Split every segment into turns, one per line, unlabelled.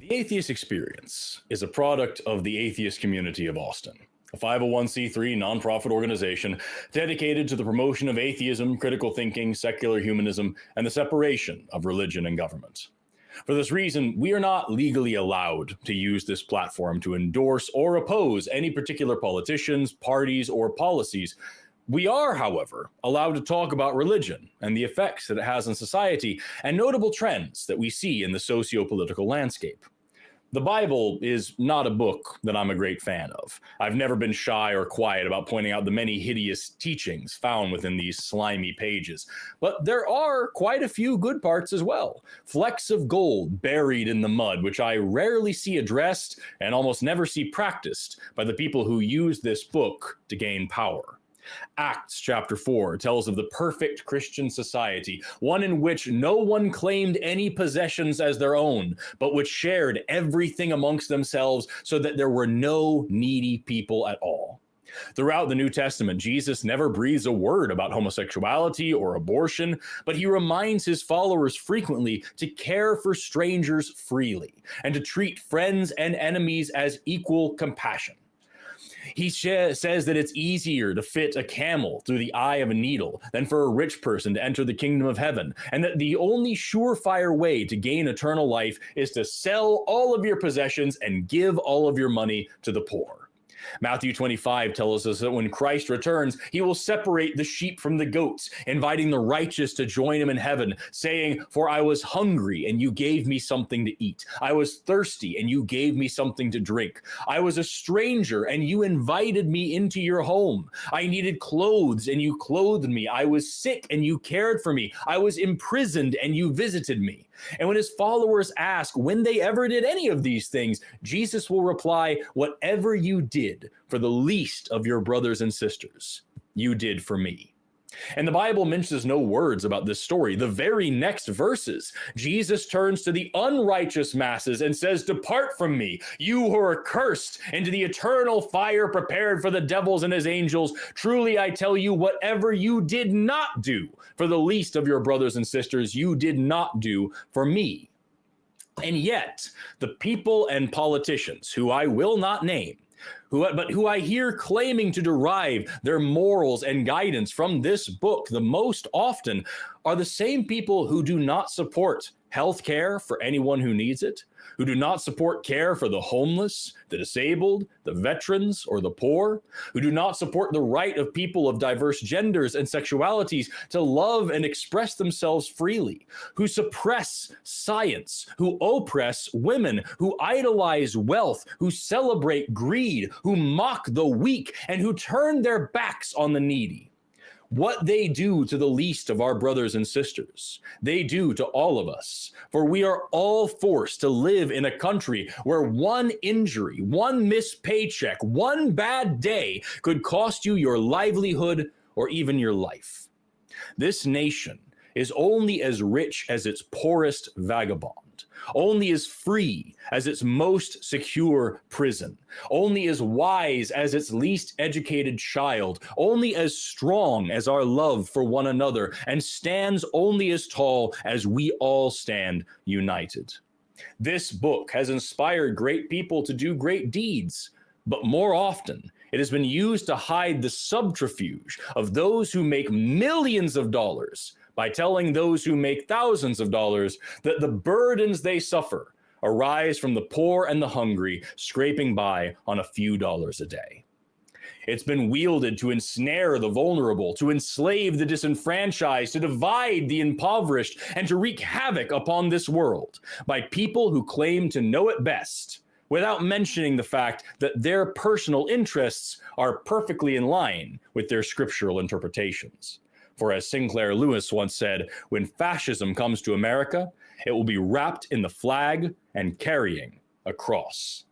The Atheist Experience is a product of the Atheist Community of Austin, a 501c3 nonprofit organization dedicated to the promotion of atheism, critical thinking, secular humanism, and the separation of religion and government. For this reason, we are not legally allowed to use this platform to endorse or oppose any particular politicians, parties, or policies. We are, however, allowed to talk about religion and the effects that it has on society and notable trends that we see in the socio-political landscape. The Bible is not a book that I'm a great fan of. I've never been shy or quiet about pointing out the many hideous teachings found within these slimy pages. But there are quite a few good parts as well. Flecks of gold buried in the mud, which I rarely see addressed and almost never see practiced by the people who use this book to gain power. Acts chapter 4 tells of the perfect Christian society, one in which no one claimed any possessions as their own, but which shared everything amongst themselves so that there were no needy people at all. Throughout the New Testament, Jesus never breathes a word about homosexuality or abortion, but he reminds his followers frequently to care for strangers freely and to treat friends and enemies as equal compassion. He says that it's easier to fit a camel through the eye of a needle than for a rich person to enter the kingdom of heaven, and that the only surefire way to gain eternal life is to sell all of your possessions and give all of your money to the poor. Matthew 25 tells us that when Christ returns, he will separate the sheep from the goats, inviting the righteous to join him in heaven, saying, "For I was hungry, and you gave me something to eat. I was thirsty, and you gave me something to drink. I was a stranger, and you invited me into your home. I needed clothes, and you clothed me. I was sick, and you cared for me. I was imprisoned, and you visited me." And when his followers ask when they ever did any of these things, Jesus will reply, "Whatever you did for the least of your brothers and sisters, you did for me." And the Bible mentions no words about this story. The very next verses, Jesus turns to the unrighteous masses and says, "Depart from me, you who are cursed, into the eternal fire prepared for the devils and his angels. Truly I tell you, whatever you did not do for the least of your brothers and sisters, you did not do for me." And yet, the people and politicians, who I will not name, but who I hear claiming to derive their morals and guidance from this book the most often, are the same people who do not support health care for anyone who needs it, who do not support care for the homeless, the disabled, the veterans, or the poor, who do not support the right of people of diverse genders and sexualities to love and express themselves freely, who suppress science, who oppress women, who idolize wealth, who celebrate greed, who mock the weak, and who turn their backs on the needy. What they do to the least of our brothers and sisters, they do to all of us. For we are all forced to live in a country where one injury, one missed paycheck, one bad day could cost you your livelihood or even your life. This nation is only as rich as its poorest vagabond, only as free as its most secure prison, only as wise as its least educated child, only as strong as our love for one another, and stands only as tall as we all stand united. This book has inspired great people to do great deeds, but more often, it has been used to hide the subterfuge of those who make millions of dollars by telling those who make thousands of dollars that the burdens they suffer arise from the poor and the hungry scraping by on a few dollars a day. It's been wielded to ensnare the vulnerable, to enslave the disenfranchised, to divide the impoverished, and to wreak havoc upon this world by people who claim to know it best, without mentioning the fact that their personal interests are perfectly in line with their scriptural interpretations. For as Sinclair Lewis once said, when fascism comes to America, it will be wrapped in the flag and carrying a cross.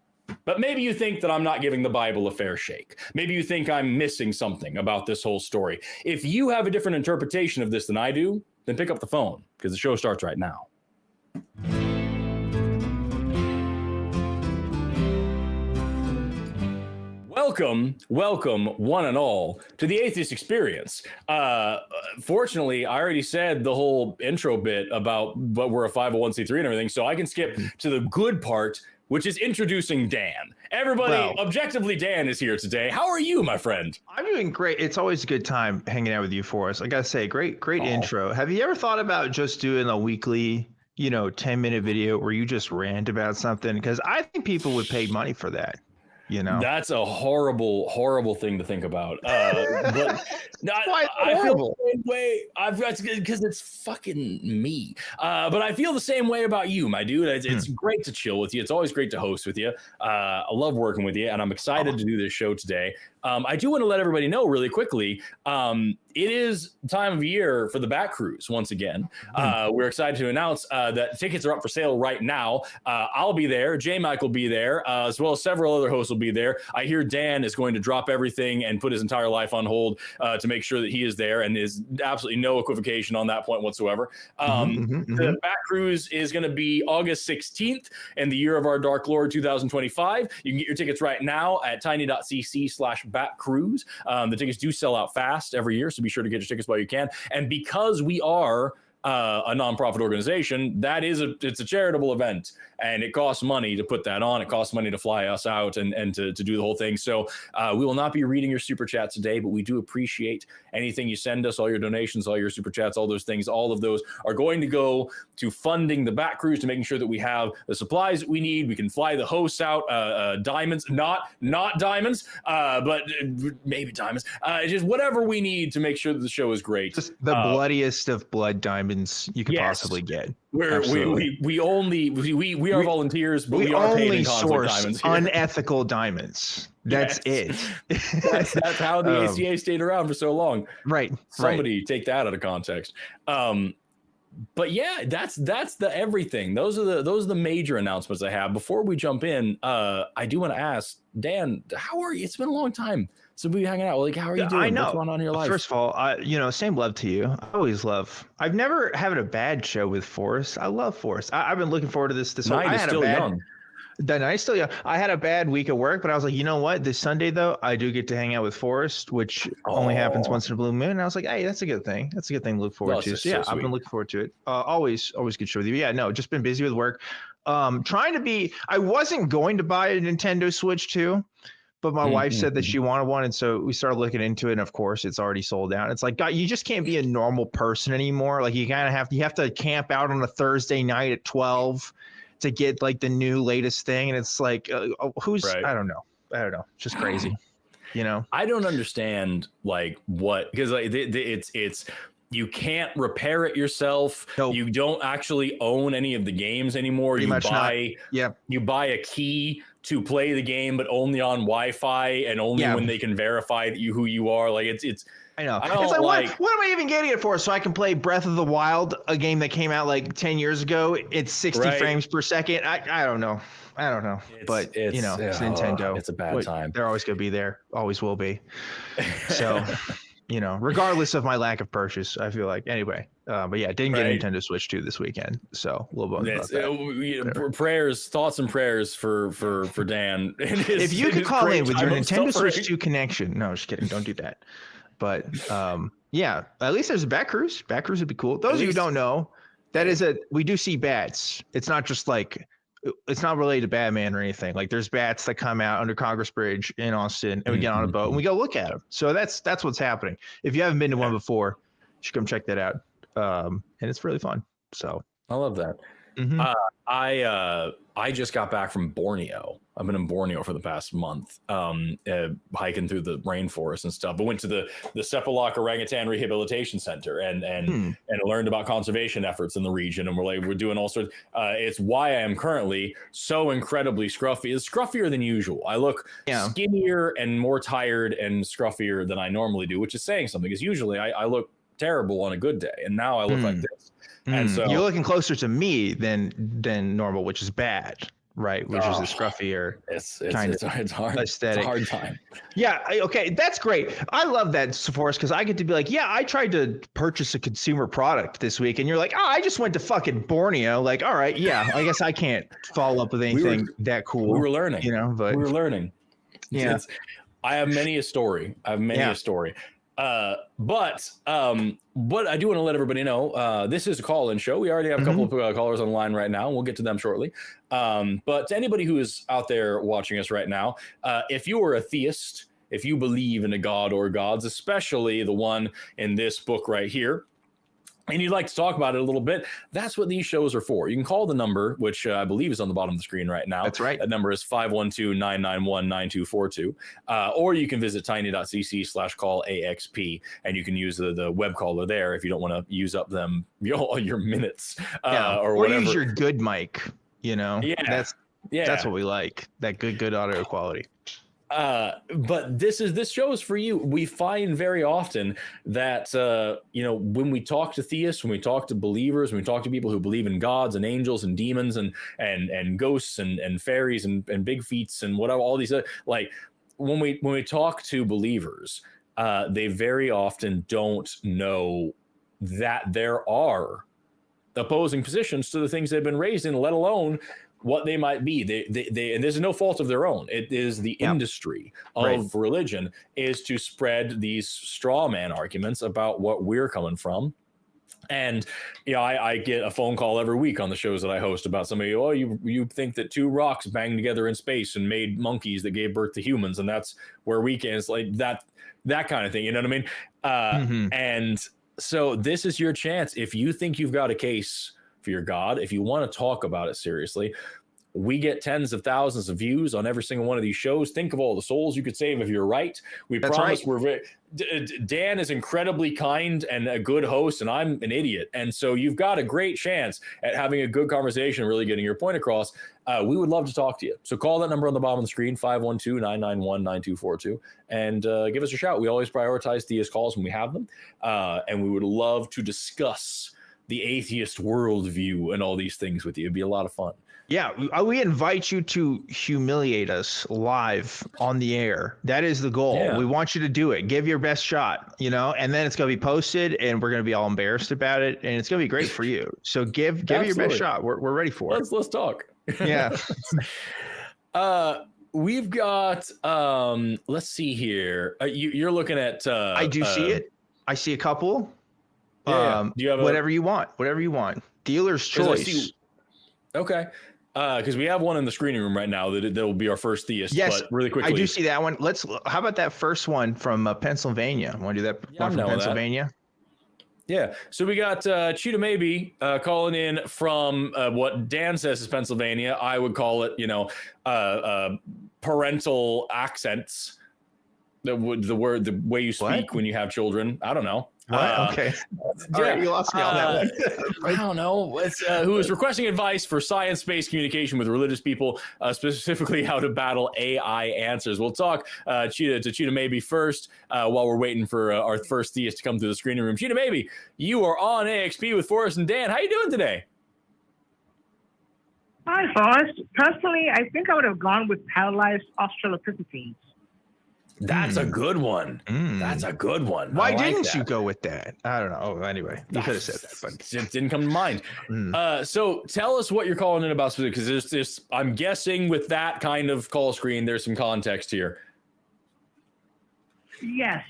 But maybe you think that I'm not giving the Bible a fair shake. Maybe you think I'm missing something about this whole story. If you have a different interpretation of this than I do, then pick up the phone, because the show starts right now. welcome, one and all, to the Atheist Experience. Fortunately, I already said the whole intro bit about what we're a 501c3 and everything, so I can skip to the good part, which is introducing Dan. Everybody, Objectively Dan is here today. How are you, my friend?
I'm doing great. It's always a good time hanging out with you, Forrest. I gotta say, great intro. Have you ever thought about just doing a weekly, 10-minute video where you just rant about something? Because I think people would pay money for that.
That's a horrible thing to think about. But I feel the same way. Because it's fucking me. But I feel the same way about you, my dude. It's great to chill with you. It's always great to host with you. I love working with you, and I'm excited to do this show today. I do want to let everybody know really quickly. It is time of year for the Bat Cruise once again. We're excited to announce that tickets are up for sale right now. I'll be there. J-Mike will be there, as well as several other hosts will be there. I hear Dan is going to drop everything and put his entire life on hold to make sure that he is there, and is absolutely no equivocation on that point whatsoever. The Bat Cruise is going to be August 16th in the year of our Dark Lord 2025. You can get your tickets right now at tiny.cc/batcruise. The tickets do sell out fast every year, so be sure to get your tickets while you can. And because we are a nonprofit organization, it's a charitable event, and it costs money to put that on. It costs money to fly us out and to do the whole thing. So we will not be reading your super chats today, but we do appreciate anything you send us, all your donations, all your super chats, all those things. All of those are going to go to funding the Bat Cruise, to making sure that we have the supplies that we need. We can fly the hosts out, diamonds, not diamonds, but maybe diamonds. Just whatever we need to make sure that the show is great.
Just the bloodiest of blood diamonds you could possibly get.
We are volunteers, but we are paid in conflict diamonds here.
Unethical diamonds. That's it.
That's how the ACA stayed around for so long.
Right.
Somebody take that out of context. But yeah, that's the everything. Those are the major announcements I have. Before we jump in, I do want to ask Dan, how are you? It's been a long time since we've been hanging out. Like, how are you doing?
I know.
What's going on in your life?
First of all, same love to you. I've never had a bad show with Forrest. I love Forrest. I've been looking forward to this.
Night is still young.
The night's still young. I had a bad week at work, but I was like, you know what? This Sunday, though, I do get to hang out with Forrest, which only happens once in a blue moon. And I was like, hey, that's a good thing. That's a good thing to look forward to. So, I've been looking forward to it. Always good show with you. Yeah, no, just been busy with work. I wasn't going to buy a Nintendo Switch 2, but my wife said that she wanted one. And so we started looking into it. And of course, it's already sold out. It's like, God, you just can't be a normal person anymore. Like, you have to camp out on a Thursday night at 12 to get like the new latest thing. And it's like, I don't know. It's just crazy.
I don't understand because it's you can't repair it yourself. Nope. You don't actually own any of the games anymore. You buy a key to play the game, but only on Wi-Fi and only when they can verify who you are. Like it's
I know. It's like, what am I even getting it for? So I can play Breath of the Wild, a game that came out like 10 years ago. It's 60 frames per second. I don't know. But it's Nintendo.
It's a bad time.
They're always going to be there. Always will be. So, regardless of my lack of purchase, I feel like. Anyway, but yeah, didn't get a Nintendo Switch 2 this weekend. So a little bit about that.
Thoughts and prayers for Dan.
If you could call in with your Nintendo Switch 2 connection. No, just kidding. Don't do that. But at least there's a Bat Cruise. Bat Cruise would be cool. Those of you who don't know, we do see bats. It's not just it's not related to Batman or anything. Like, there's bats that come out under Congress Bridge in Austin, and we get on a boat and we go look at them. So that's what's happening. If you haven't been to one before, you should come check that out. And it's really fun. So
I love that. I just got back from Borneo. I've been in Borneo for the past month, hiking through the rainforest and stuff. But went to the Sepalak Orangutan Rehabilitation Center and learned about conservation efforts in the region. And we're doing all sorts. It's why I am currently so incredibly scruffy. It's scruffier than usual. I look skinnier and more tired and scruffier than I normally do, which is saying something. Because usually I look terrible on a good day, and now I look like this. And so
you're looking closer to me than normal, which is bad, right? Which is the scruffier kind of
hard.
Aesthetic.
It's a hard time.
Yeah. Okay. That's great. I love that, Forrest, because I get to be like, I tried to purchase a consumer product this week, and you're like, I just went to fucking Borneo. Like, all right, I guess I can't follow up with anything that cool.
We were learning.
But
we were learning.
Yeah.
I have many a story. But I do want to let everybody know, this is a call-in show. We already have a couple of callers online right now, and we'll get to them shortly. But to anybody who is out there watching us right now, if you are a theist, if you believe in a god or gods, especially the one in this book right here, and you'd like to talk about it a little bit, that's what these shows are for. You can call the number, which I believe is on the bottom of the screen right now.
That's right.
That number is 512-991-9242. Or you can visit tiny.cc/call-AXP, and you can use the web caller there if you don't want to use up them your minutes or whatever. Or
use your good mic,
Yeah.
That's what we like, that good audio quality.
But this show is for you. We find very often that when we talk to theists, when we talk to believers, when we talk to people who believe in gods and angels and demons and ghosts and fairies and big feats and whatever, all these like when we talk to believers, they very often don't know that there are opposing positions to the things they've been raised in, let alone what they might be. They and there's no fault of their own. It is the industry of religion is to spread these straw man arguments about what we're coming from. And I get a phone call every week on the shows that I host about somebody, you think that two rocks banged together in space and made monkeys that gave birth to humans, and that's where we can. It's like that kind of thing, you know what I mean? And so this is your chance. If you think you've got a case for your God, if you want to talk about it seriously, we get tens of thousands of views on every single one of these shows. Think of all the souls you could save if you're right. That's promise right. Dan is incredibly kind and a good host, and I'm an idiot. And so you've got a great chance at having a good conversation, really getting your point across. We would love to talk to you. So call that number on the bottom of the screen, 512-991-9242, and give us a shout. We always prioritize theist calls when we have them. And we would love to discuss the atheist worldview and all these things with you. It'd be a lot of fun.
Yeah, we invite you to humiliate us live on the air. That is the goal. Yeah. We want you to do it. Give your best shot, and then it's going to be posted, and we're going to be all embarrassed about it, and it's going to be great for you. So give your best shot. We're ready for it.
Let's talk.
Yeah.
We've got let's see here. You're looking at
I do see it. I see a couple.
Do you have
whatever you want? Dealer's choice.
Okay. Because we have one in the screening room right now that will be our first theist.
Yes,
but really quickly.
I do see that one. How about that first one from Pennsylvania? Want to do that one from Pennsylvania?
Yeah. So we got Cheetah Maybe calling in from what Dan says is Pennsylvania. I would call it, parental accents. The way you speak when you have children. I don't know.
Okay. All right, you lost me on that one.
I don't know. It's, who is requesting advice for science-based communication with religious people, specifically how to battle AI answers. We'll talk to Cheetah Maybe first while we're waiting for our first theist to come through the screening room. Cheetah Maybe, you are on AXP with Forrest and Dan. How you doing today?
Hi, Forrest. Personally, I think I would have gone with paralyzed Australopithecines.
That's a good one. That's a good one.
Why didn't you go with that? I don't know. Oh, anyway, you could have said that, but
it didn't come to mind. So tell us what you're calling in about, because there's this. I'm guessing with that kind of call screen, there's some context here.
Yes,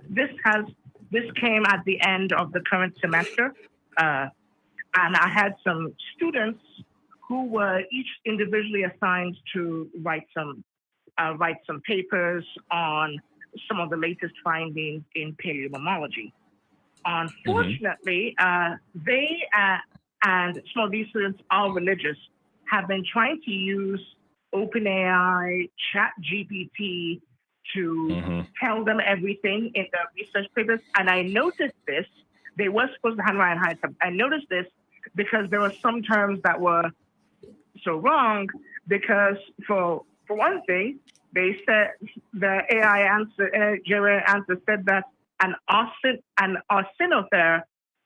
this came at the end of the current semester, and I had some students who were each individually assigned to write some papers on some of the latest findings in paleomammalogy. Unfortunately, they and some of these students are religious, have been trying to use OpenAI, ChatGPT to tell them everything in their research papers. And I noticed this. They were supposed to handwrite and hide some. I noticed this because there were some terms that were so wrong, because for one thing, they said the AI answer said that an Austenothere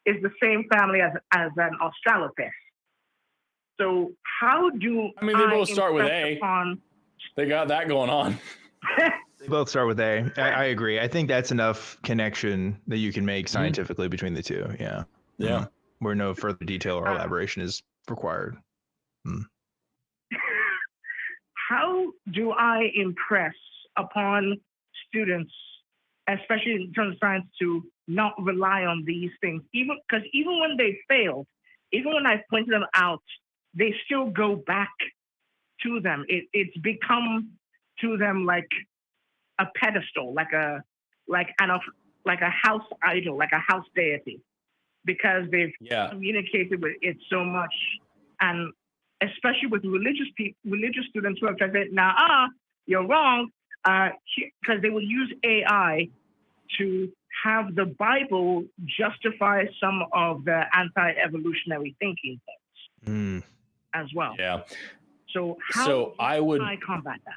is the same family as an Australopith. So how do
they both start with A? They got that going on.
They both start with A. I agree. I think that's enough connection that you can make scientifically between the two. Yeah.
Yeah.
Where no further detail or elaboration is required.
How do I impress upon students, especially in terms of science, to not rely on these things. Even when they failed, even when I pointed them out, they still go back to them. It's become to them like a pedestal, like a house idol, like a house deity, because they've communicated with it so much, and especially with religious students who have said, "Nah, you're wrong," because they will use AI to have the Bible justify some of the anti-evolutionary thinking things as well.
Yeah.
So how
I would
combat that?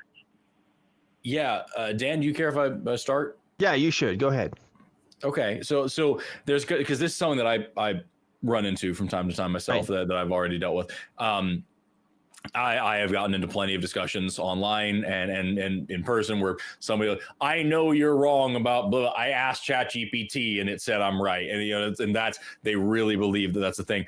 Yeah, Dan, do you care if I start?
Yeah, you should. Go ahead.
Okay, so there's good, because this is something that I run into from time to time myself, that I've already dealt with. I have gotten into plenty of discussions online and in person where somebody, I know you're wrong about blah. I asked ChatGPT and it said I'm right, and that's, they really believe that that's the thing.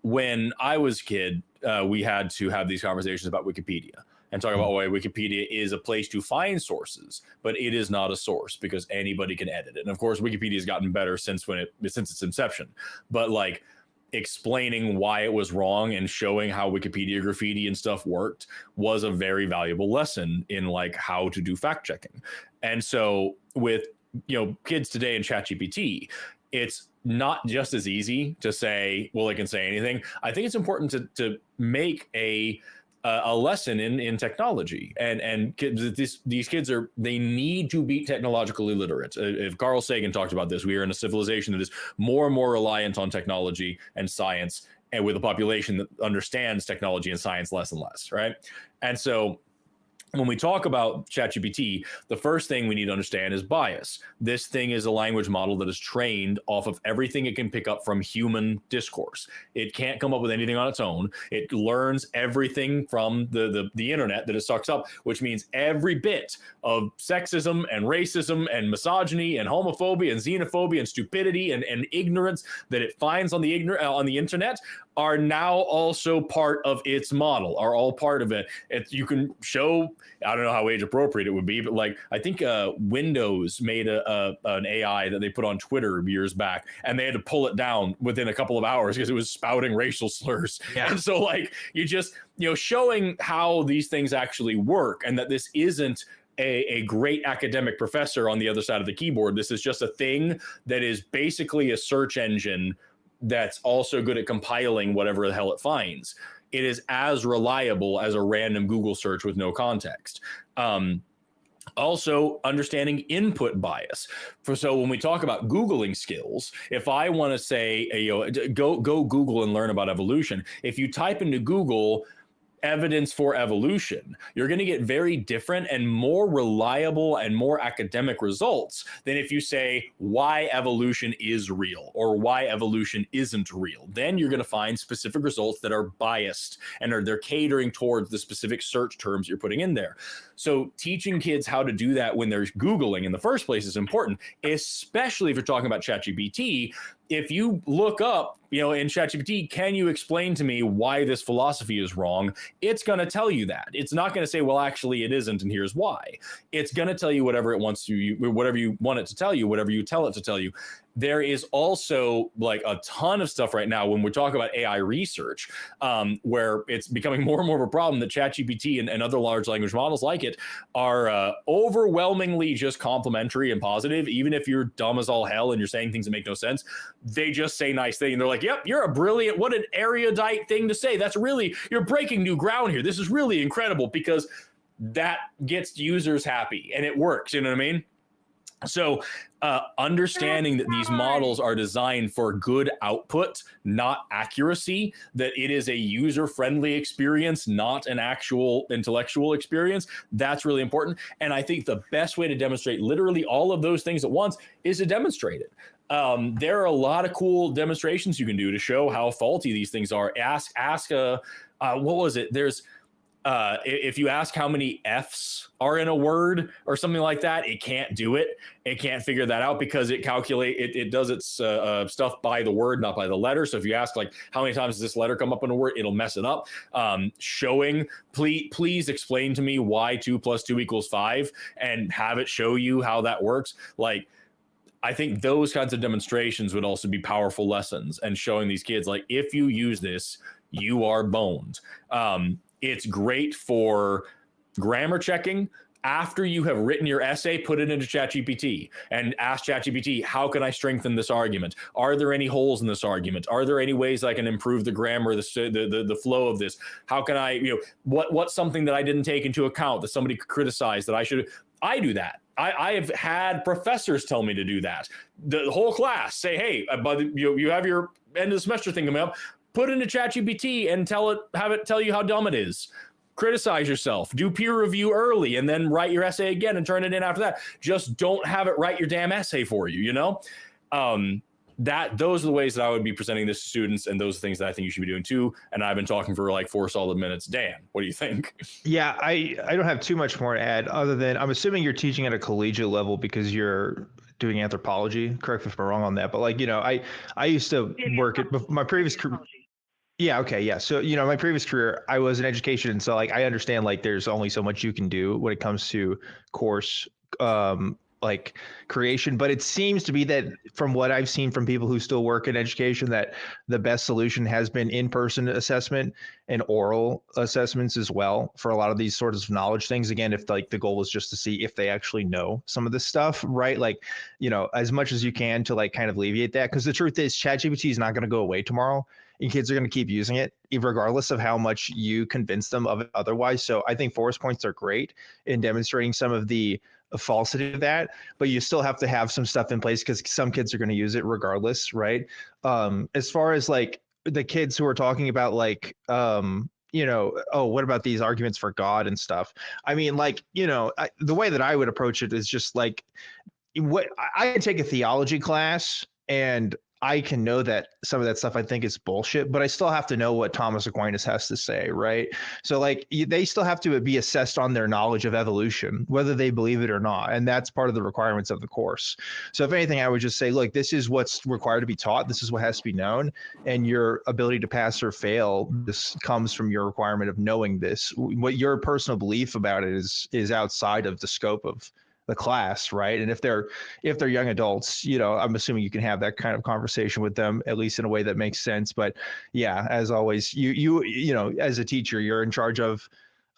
When I was a kid, we had to have these conversations about Wikipedia and talk about why Wikipedia is a place to find sources, but it is not a source because anybody can edit it. And of course, Wikipedia has gotten better since its inception. But like explaining why it was wrong and showing how Wikipedia graffiti and stuff worked was a very valuable lesson in like how to do fact checking. And so with kids today in ChatGPT, it's not just as easy to say, well, they can say anything. I think it's important to make a lesson in technology, and kids, these kids they need to be technologically literate. If Carl Sagan talked about this, we are in a civilization that is more and more reliant on technology and science, and with a population that understands technology and science less and less, right? And so when we talk about ChatGPT, the first thing we need to understand is bias. This thing is a language model that is trained off of everything it can pick up from human discourse. It can't come up with anything on its own. It learns everything from the internet that it sucks up, which means every bit of sexism and racism and misogyny and homophobia and xenophobia and stupidity and ignorance that it finds on the internet are now also part of its model, are all part of it. You can show, I don't know how age appropriate it would be, but like I think Windows made an AI that they put on Twitter years back, and they had to pull it down within a couple of hours because it was spouting racial slurs. Yeah. And so like you just showing how these things actually work, and that this isn't a great academic professor on the other side of the keyboard. This is just a thing that is basically a search engine that's also good at compiling whatever the hell it finds. It is as reliable as a random Google search with no context. Also, understanding input bias. So when we talk about Googling skills, if I want to say, go Google and learn about evolution, if you type into Google evidence for evolution, you're going to get very different and more reliable and more academic results than if you say why evolution is real or why evolution isn't real. Then you're going to find specific results that are biased and they're catering towards the specific search terms you're putting in there. So teaching kids how to do that when they're Googling in the first place is important, especially if you're talking about ChatGPT. If you look up, in ChatGPT, can you explain to me why this philosophy is wrong? It's going to tell you that. It's not going to say, well, actually it isn't, and here's why. It's going to tell you whatever it wants to, whatever you want it to tell you, whatever you tell it to tell you. There is also like a ton of stuff right now when we talk about AI research, where it's becoming more and more of a problem that ChatGPT and other large language models like it are overwhelmingly just complimentary and positive. Even if you're dumb as all hell and you're saying things that make no sense, they just say nice things. And they're like, yep, you're a brilliant, what an erudite thing to say. That's really, you're breaking new ground here. This is really incredible, because that gets users happy and it works. You know what I mean? So understanding that these models are designed for good output, not accuracy, that it is a user-friendly experience, not an actual intellectual experience, that's really important. And I think the best way to demonstrate literally all of those things at once is to demonstrate it. There are a lot of cool demonstrations you can do to show how faulty these things are. Ask what was it? There's If you ask how many F's are in a word or something like that, it can't do it. It can't figure that out because it does its stuff by the word, not by the letter. So if you ask like how many times does this letter come up in a word, it'll mess it up. Showing, please explain to me why 2 + 2 = 5 and have it show you how that works. Like, I think those kinds of demonstrations would also be powerful lessons, and showing these kids, like, if you use this, you are boned. It's great for grammar checking. After you have written your essay, put it into ChatGPT and ask ChatGPT, how can I strengthen this argument? Are there any holes in this argument? Are there any ways I can improve the grammar, the flow of this? How can I, what's something that I didn't take into account that somebody could criticize that I do that. I have had professors tell me to do that. The whole class say, hey, you have your end of the semester thing coming up, put it into ChatGPT and have it tell you how dumb it is. Criticize yourself, do peer review early, and then write your essay again and turn it in after that. Just don't have it write your damn essay for you, those are the ways that I would be presenting this to students, and those are things that I think you should be doing too. And I've been talking for like 4 solid minutes. Dan, what do you think?
Yeah, I don't have too much more to add other than I'm assuming you're teaching at a collegiate level because you're doing anthropology. Correct me if I'm wrong on that, but I used to work at my previous career. Yeah. Okay. Yeah. So, my previous career, I was in education. And so I understand there's only so much you can do when it comes to course, creation, but it seems to be that from what I've seen from people who still work in education, that the best solution has been in-person assessment and oral assessments as well for a lot of these sorts of knowledge things. Again, if the goal is just to see if they actually know some of this stuff, right? As much as you can to kind of alleviate that. Because the truth is ChatGPT is not going to go away tomorrow. And kids are going to keep using it regardless of how much you convince them of it otherwise. So I think Forrest points are great in demonstrating some of the falsity of that, but you still have to have some stuff in place because some kids are going to use it regardless, right? As far as the kids who are talking about oh, what about these arguments for God and stuff? I mean, the way that I would approach it is just I could take a theology class and I can know that some of that stuff I think is bullshit, but I still have to know what Thomas Aquinas has to say, right? So they still have to be assessed on their knowledge of evolution, whether they believe it or not. And that's part of the requirements of the course. So if anything, I would just say, look, this is what's required to be taught. This is what has to be known. And your ability to pass or fail, this comes from your requirement of knowing this. What your personal belief about it is outside of the scope of the class, right? And if they're young adults, I'm assuming you can have that kind of conversation with them, at least in a way that makes sense. But yeah, as always, you as a teacher, you're in charge of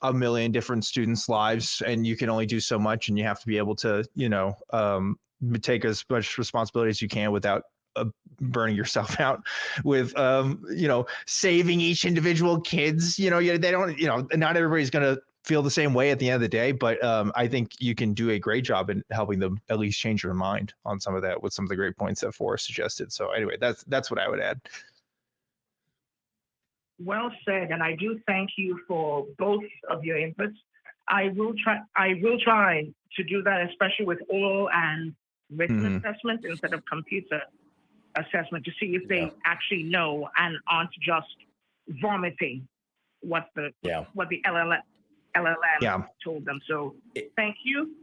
a million different students' lives, and you can only do so much, and you have to be able to, take as much responsibility as you can without burning yourself out with, saving each individual kids. They don't, not everybody's going to feel the same way at the end of the day, but I think you can do a great job in helping them at least change their mind on some of that with some of the great points that Forrest suggested. So anyway, that's what I would add.
Well said, and I do thank you for both of your inputs. I will try to do that, especially with oral and written assessment instead of computer assessment, to see if they actually know and aren't just vomiting what the LLM told them. So thank you,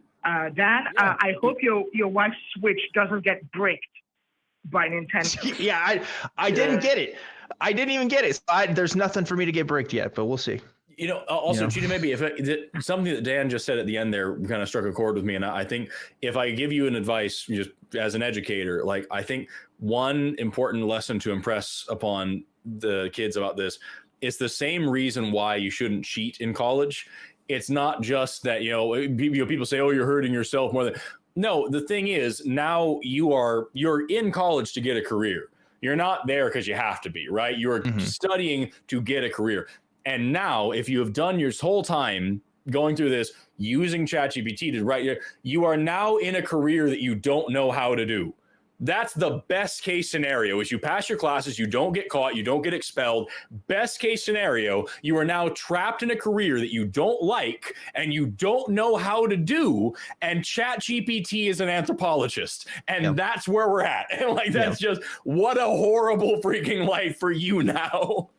Dan. I hope your wife's Switch doesn't get bricked by Nintendo.
I didn't get it. I didn't even get it. There's nothing for me to get bricked yet, but we'll see.
Cheetah, maybe something that Dan just said at the end there kind of struck a chord with me. And I think if I give you an advice just as an educator, I think one important lesson to impress upon the kids about this, it's the same reason why you shouldn't cheat in college. It's not just that, people say, oh, you're hurting yourself more than. No, the thing is, now you're in college to get a career. You're not there because you have to be, right? You're studying to get a career. And now if you have done your whole time going through this, using ChatGPT to write, you are now in a career that you don't know how to do. That's the best case scenario, is you pass your classes, you don't get caught, you don't get expelled. Best case scenario, you are now trapped in a career that you don't like and you don't know how to do. And ChatGPT is an anthropologist. And that's where we're at. And that's just, what a horrible freaking life for you now.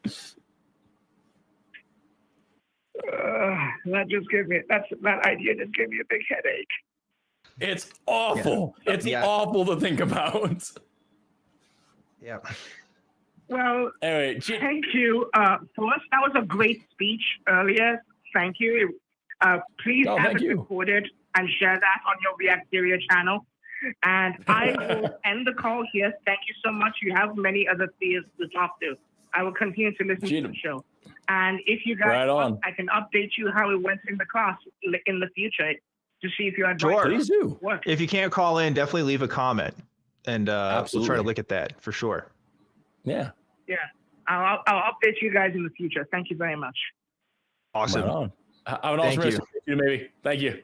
That idea just gave me a big headache.
It's awful.
Yeah.
It's awful to think about.
Yeah.
Well,
Anyway,
thank you, Forrest. That was a great speech earlier. Thank you. Please have it recorded and share that on your Reacteria channel. And I will end the call here. Thank you so much. You have many other theists to talk to. I will continue to listen to the show. And if you guys want, I can update you how it went in the class in the future to see if you had
sure.
Please do.
If you can't call in, definitely leave a comment, and we'll try to look at that for sure.
Yeah.
Yeah. I'll update you guys in the future. Thank you very much.
Awesome.
Right have an awesome rest of you, maybe. Thank you.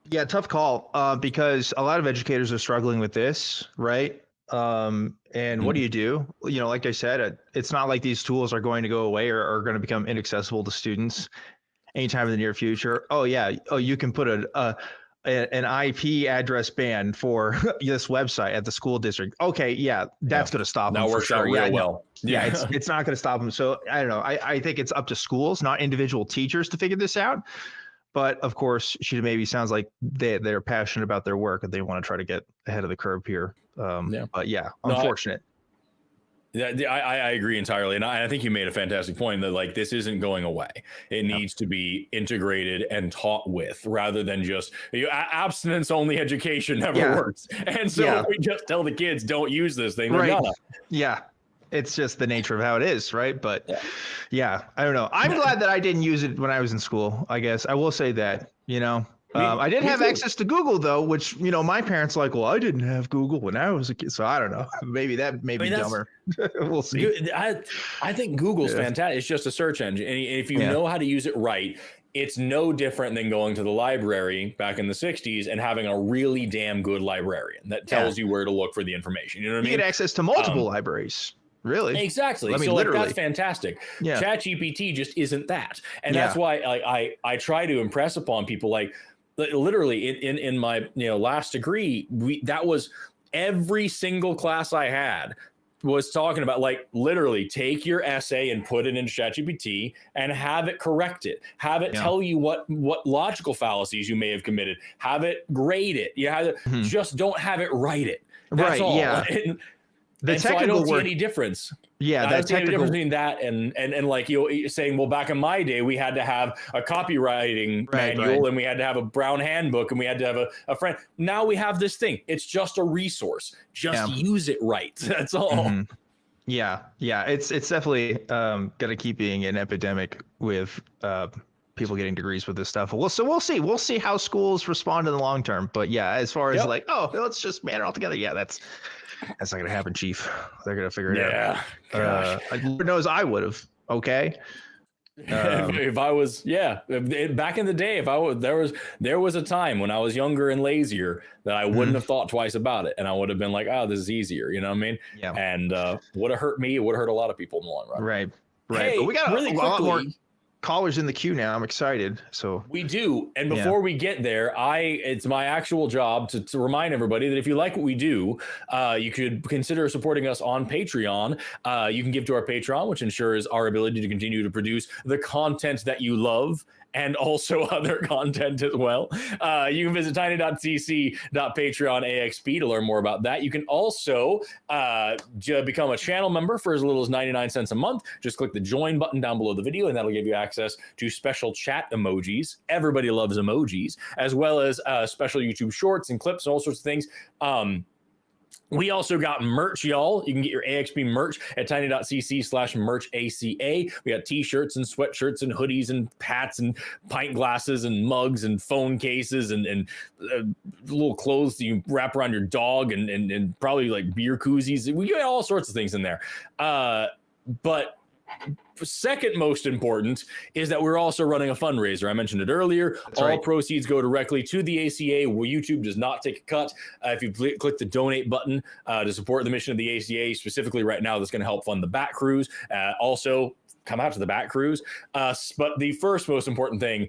Yeah, tough call because a lot of educators are struggling with this, right? And what do you do? You know, like I said, it's not like these tools are going to go away or are going to become inaccessible to students anytime in the near future. Oh yeah. Oh, you can put an IP address ban for this website at the school district. Okay, yeah, that's going to stop them.
That works out real well.
Yeah, it's not going to stop them. So I don't know. I think it's up to schools, not individual teachers, to figure this out. But of course, she maybe sounds like they're passionate about their work and they want to try to get ahead of the curve here. But yeah, unfortunate.
I agree entirely. And I think you made a fantastic point that like this isn't going away. It needs to be integrated and taught with rather than just abstinence only education never works. And so if we just tell the kids don't use this thing, they're gonna.
Yeah. It's just the nature of how it is, right? But yeah, I don't know. I'm glad that I didn't use it when I was in school, I guess. I will say that, you know. I did have access to Google, though, which, you know, my parents are like, well, I didn't have Google when I was a kid. So I don't know. Maybe that may be dumber. We'll see.
I think Google's fantastic. It's just a search engine. And if you know how to use it right, it's no different than going to the library back in the 60s and having a really damn good librarian that tells you where to look for the information. You know what I mean?
You get access to multiple libraries. Really?
Exactly.
I mean,
so like,
literally.
that's fantastic.
Yeah.
ChatGPT just isn't that. And that's why I try to impress upon people, like literally in my last degree, that was every single class I had was talking about, like, literally take your essay and put it into ChatGPT and have it correct it. Have it tell you what logical fallacies you may have committed. Have it grade it. You have to just don't have it write it. That's all.
Yeah.
The technical I don't see any difference.
Yeah,
I don't see any difference between that and like you're saying, well, back in my day, we had to have a copywriting manual and we had to have a brown handbook and we had to have a friend. Now we have this thing. It's just a resource. Just use it right. That's all.
Yeah, it's definitely going to keep being an epidemic with people getting degrees with this stuff. We'll see how schools respond in the long term. But yeah, as far as like, oh, let's just ban it all together. Yeah, that's not gonna happen, Chief. They're gonna figure it out. Lord knows I would have. Okay.
If I was, back in the day, if I was, there was a time when I was younger and lazier that I wouldn't have thought twice about it, and I would have been like, oh, this is easier. You know what I mean? Yeah. And would have hurt me. It would have hurt a lot of people in the long run.
Right.
Hey,
but we got
really
a lot more callers in the queue now. I'm excited. So
we do. And before we get there, it's my actual job to remind everybody that if you like what we do, you could consider supporting us on Patreon. You can give to our Patreon, which ensures our ability to continue to produce the content that you love and also other content as well. You can visit tiny.cc.patreon.axp to learn more about that. You can also become a channel member for as little as 99 cents a month. Just click the join button down below the video, and that'll give you access to special chat emojis. Everybody loves emojis, as well as special YouTube shorts and clips and all sorts of things. We also got merch, y'all. You can get your AXP merch at tiny.cc/merchaca. We got t-shirts and sweatshirts and hoodies and hats and pint glasses and mugs and phone cases and little clothes that you wrap around your dog and probably like beer koozies. We got all sorts of things in there. But second most important is that we're also running a fundraiser. I mentioned it earlier. All proceeds go directly to the ACA, where YouTube does not take a cut. If you click the donate button to support the mission of the ACA, specifically right now, that's going to help fund the Bat Cruise. Also, come out to the Bat Cruise. But the first most important thing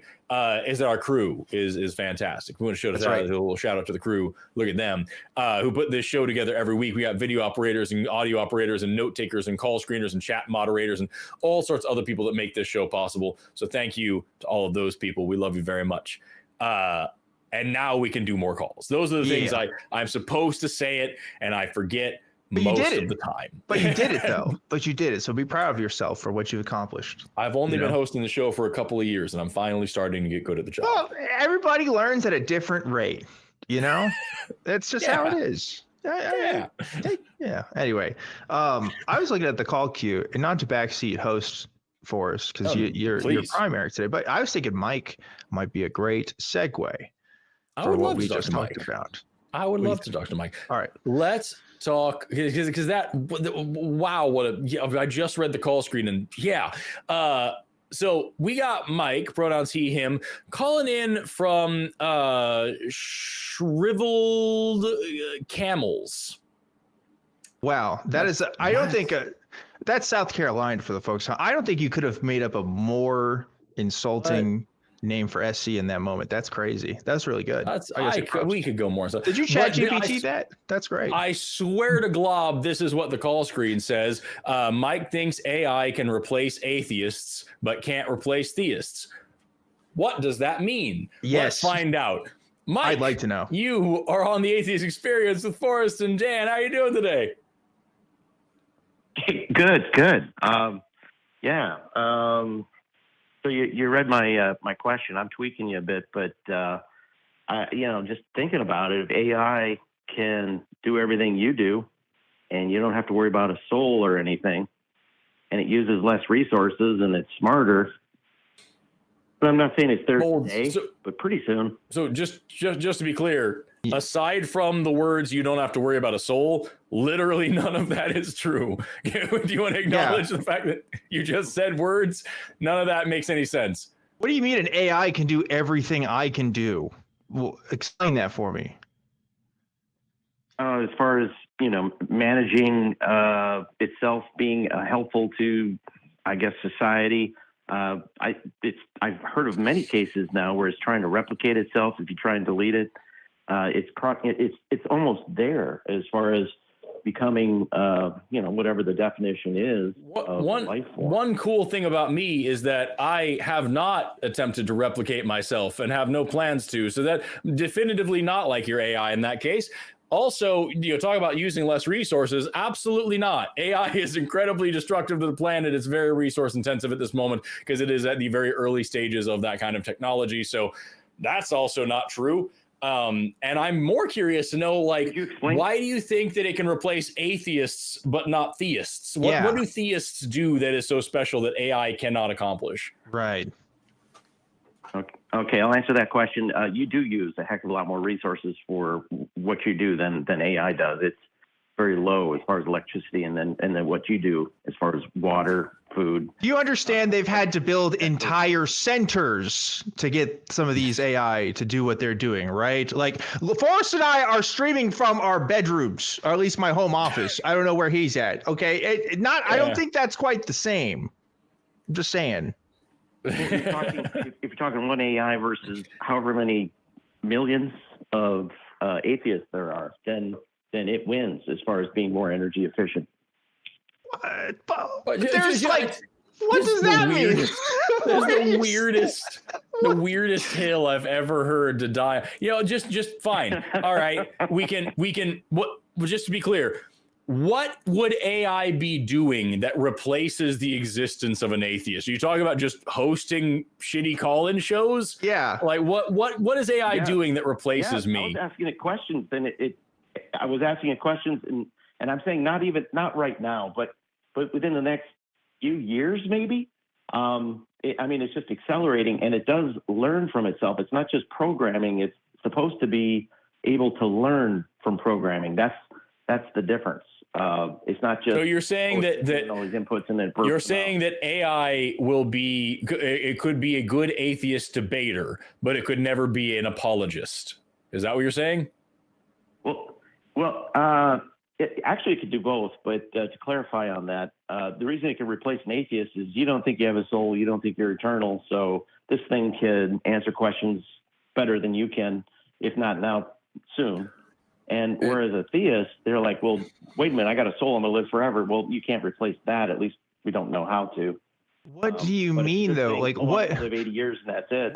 is that our crew is fantastic. We want to show a little shout out to the crew. Look at them who put this show together every week. We got video operators and audio operators and note takers and call screeners and chat moderators and all sorts of other people that make this show possible. So thank you to all of those people. We love you very much. And now we can do more calls. Those are the things I'm supposed to say it and I forget. But most of the time.
But you did it though. But you did it. So be proud of yourself for what you've accomplished.
I've only been hosting the show for a couple of years and I'm finally starting to get good at the job.
Well, everybody learns at a different rate, That's just how it is. Yeah. Anyway, I was looking at the call queue and not to backseat host Forrest because you're primary today, but I was thinking Mike might be a great segue for what we just talked about.
I would love to talk to Mike.
All right.
Let's talk because I just read the call screen and so we got Mike, pronouns he, him, calling in from Shriveled Camels.
Wow. That is, I don't think that's South Carolina for the folks. I don't think you could have made up a more insulting name for SC in that moment. That's crazy. That's really good.
We could go more. So,
did you chat GPT that? That's great.
I swear to Glob, this is what the call screen says. Mike thinks AI can replace atheists, but can't replace theists. What does that mean?
Yes.
Let's find out. Mike,
I'd like to know.
You are on the Atheist Experience with Forrest and Dan. How are you doing today?
Good. So you read my question. I'm tweaking you a bit, but just thinking about it, if AI can do everything you do, and you don't have to worry about a soul or anything, and it uses less resources and it's smarter. But I'm not saying it's Thursday, but pretty soon.
So just to be clear, aside from the words "you don't have to worry about a soul," literally none of that is true. Do you want to acknowledge the fact that you just said words? None of that makes any sense.
What do you mean an AI can do everything I can do? Well, explain that for me.
As far as managing itself, being helpful to, I guess, society. I've heard of many cases now where it's trying to replicate itself. If you try and delete it, it's almost there as far as becoming whatever the definition is of life form.
One cool thing about me is that I have not attempted to replicate myself and have no plans to, so that definitively not like your AI in that case. Also, talk about using less resources. Absolutely not. AI is incredibly destructive to the planet. It's very resource intensive at this moment because it is at the very early stages of that kind of technology. So that's also not true. And I'm more curious to know, why do you think that it can replace atheists but not theists? What do theists do that is so special that AI cannot accomplish?
Right.
Okay, I'll answer that question. You do use a heck of a lot more resources for what you do than AI does. It's very low as far as electricity, and then what you do as far as water, food.
Do you understand they've had to build entire centers to get some of these AI to do what they're doing, right? Like Forrest and I are streaming from our bedrooms, or at least my home office. I don't know where he's at. Okay, I don't think that's quite the same. I'm just saying.
If you're talking one AI versus however many millions of atheists there are, then it wins as far as being more energy efficient.
But there's what does that mean?
The weirdest tale I've ever heard to die. Just fine. All right, we can. Just to be clear. What would AI be doing that replaces the existence of an atheist? Are you talking about just hosting shitty call-in shows?
Yeah.
What is AI doing that replaces me?
I was asking it questions, and I was asking it questions, and I'm saying not right now, but within the next few years, maybe. It's just accelerating, and it does learn from itself. It's not just programming; it's supposed to be able to learn from programming. That's the difference. It's not just.
So you're saying that
all these inputs and then
you're saying that AI it could be a good atheist debater, but it could never be an apologist. Is that what you're saying?
Well, Actually, it could do both, but to clarify on that, the reason it can replace an atheist is you don't think you have a soul, you don't think you're eternal, so this thing can answer questions better than you can, if not now, soon. And whereas a theist, they're like, well, wait a minute, I got a soul, I'm going to live forever. Well, you can't replace that. At least we don't know how to.
What do you mean, though? Like, what?
Live 80 years and that's it.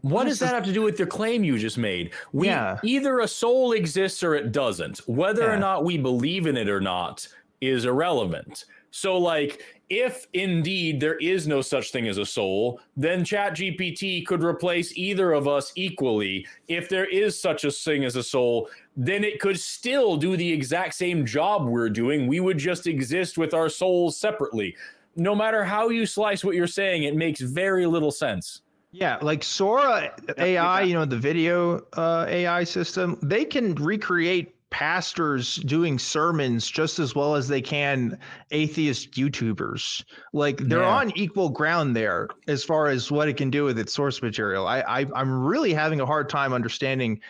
What does that have to do with your claim you just made? Either a soul exists or it doesn't. Whether or not we believe in it or not is irrelevant. So, like, if indeed there is no such thing as a soul, then ChatGPT could replace either of us equally. If there is such a thing as a soul, then it could still do the exact same job we're doing. We would just exist with our souls separately. No matter how you slice what you're saying, it makes very little sense.
Yeah, like Sora AI, you know, the video AI system, they can recreate pastors doing sermons just as well as they can atheist YouTubers. Like they're on equal ground there as far as what it can do with its source material. I'm really having a hard time understanding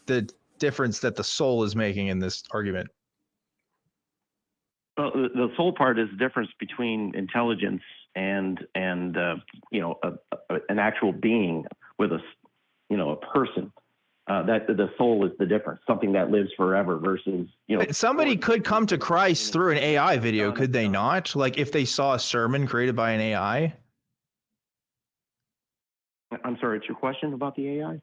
the difference that the soul is making in this argument.
Well, the soul part is the difference between intelligence and you know, an actual being with a, you know, a person. That the soul is the difference, something that lives forever versus, you know.
Somebody could come to Christ through an AI video, could they not? Like if they saw a sermon created by an AI?
I'm sorry, it's your question about the AI?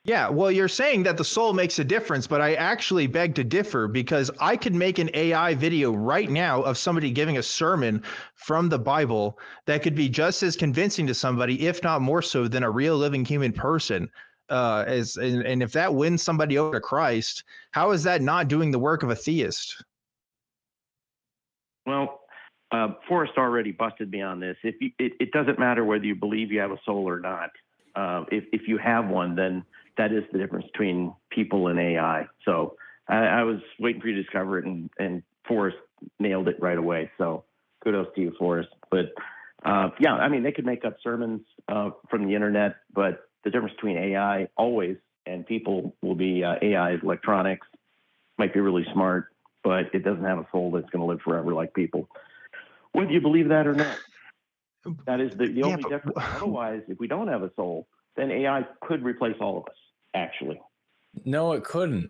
Yeah, well, you're saying that the soul makes a difference, but I actually beg to differ because I could make an AI video right now of somebody giving a sermon from the Bible that could be just as convincing to somebody, if not more so, than a real living human person. And if that wins somebody over to Christ, how is that not doing the work of a theist?
Well, Forrest already busted me on this. It doesn't matter whether you believe you have a soul or not. If you have one, then that is the difference between people and AI. So I was waiting for you to discover it, and Forrest nailed it right away. So kudos to you, Forrest. But yeah, I mean, they could make up sermons from the internet, but the difference between AI always and people will be AI is electronics, might be really smart, but it doesn't have a soul that's going to live forever like people. Whether you believe that or not, that is the only difference. Otherwise, if we don't have a soul, then AI could replace all of us, actually.
No, it couldn't.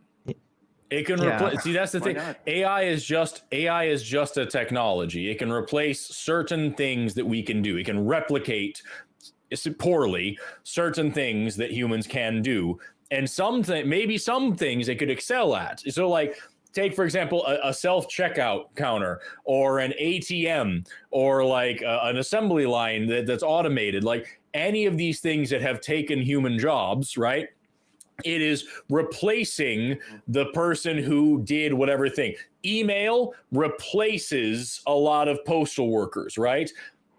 It can replace. See, that's the thing. AI is just a technology. It can replace certain things that we can do. It can replicate poorly certain things that humans can do, and maybe some things they could excel at. So, like, take for example a self-checkout counter or an ATM or like an assembly line that's automated. Like any of these things that have taken human jobs, right? It is replacing the person who did whatever thing. Email replaces a lot of postal workers, right?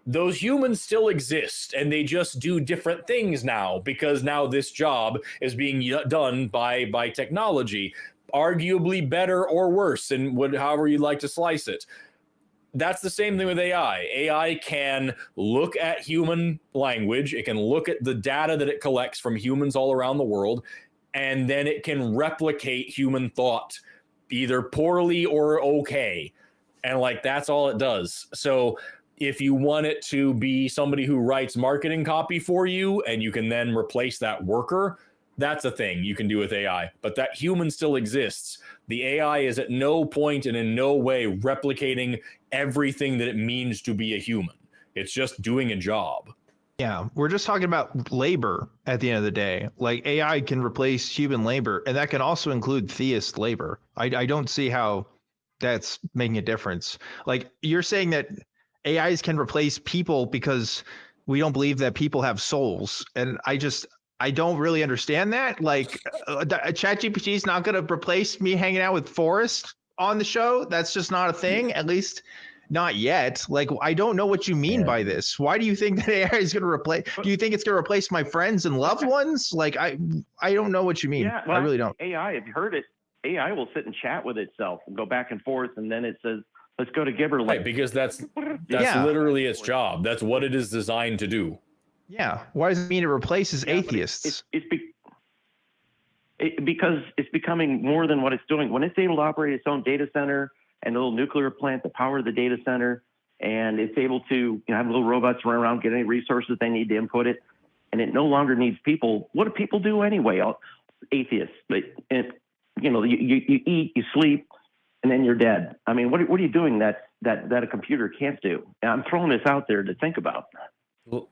Those humans still exist, and they just do different things now because now this job is being done by technology, arguably better or worse, and however you'd like to slice it. That's the same thing with AI. AI can look at human language. It can look at the data that it collects from humans all around the world, and then it can replicate human thought, either poorly or okay. And like, that's all it does. So if you want it to be somebody who writes marketing copy for you and you can then replace that worker, that's a thing you can do with AI. But that human still exists. The AI is at no point and in no way replicating everything that it means to be a human. It's just doing a job.
Yeah, we're just talking about labor at the end of the day. Like AI can replace human labor, and that can also include theist labor. I don't see how that's making a difference. Like you're saying that AIs can replace people because we don't believe that people have souls. And I don't really understand that. Like ChatGPT is not going to replace me hanging out with Forrest on the show. That's just not a thing, at least not yet. Like, I don't know what you mean by this. Why do you think that AI is going to replace? Do you think it's going to replace my friends and loved ones? Like, I don't know what you mean.
Yeah, well,
I really don't.
AI, if you heard it, AI will sit and chat with itself and go back and forth, and then it says, let's go to Gibber.
Right, because that's literally its job. That's what it is designed to do.
Yeah. Why does it mean it replaces atheists?
because it's becoming more than what it's doing. When it's able to operate its own data center and a little nuclear plant to power the data center, and it's able to have little robots run around, get any resources they need to input it, and it no longer needs people. What do people do anyway? Atheists, you eat, you sleep, and then you're dead. I mean, what are you doing that a computer can't do? And I'm throwing this out there to think about.
Well,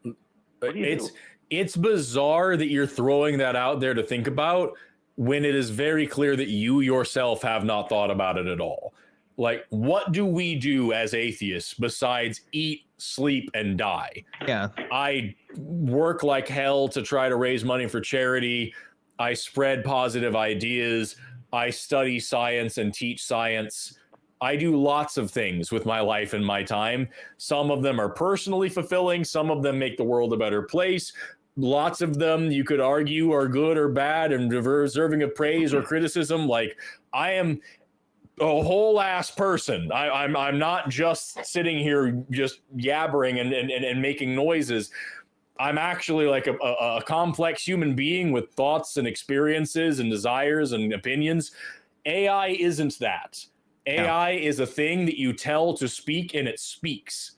it's bizarre that you're throwing that out there to think about when it is very clear that you yourself have not thought about it at all. Like, what do we do as atheists besides eat, sleep, and die?
Yeah.
I work like hell to try to raise money for charity. I spread positive ideas. I study science and teach science. I do lots of things with my life and my time. Some of them are personally fulfilling. Some of them make the world a better place. Lots of them you could argue are good or bad and deserving of praise or criticism. Like, I am a whole ass person. I'm not just sitting here just yabbering and making noises. I'm actually like a complex human being with thoughts and experiences and desires and opinions. AI isn't that. AI is a thing that you tell to speak and it speaks.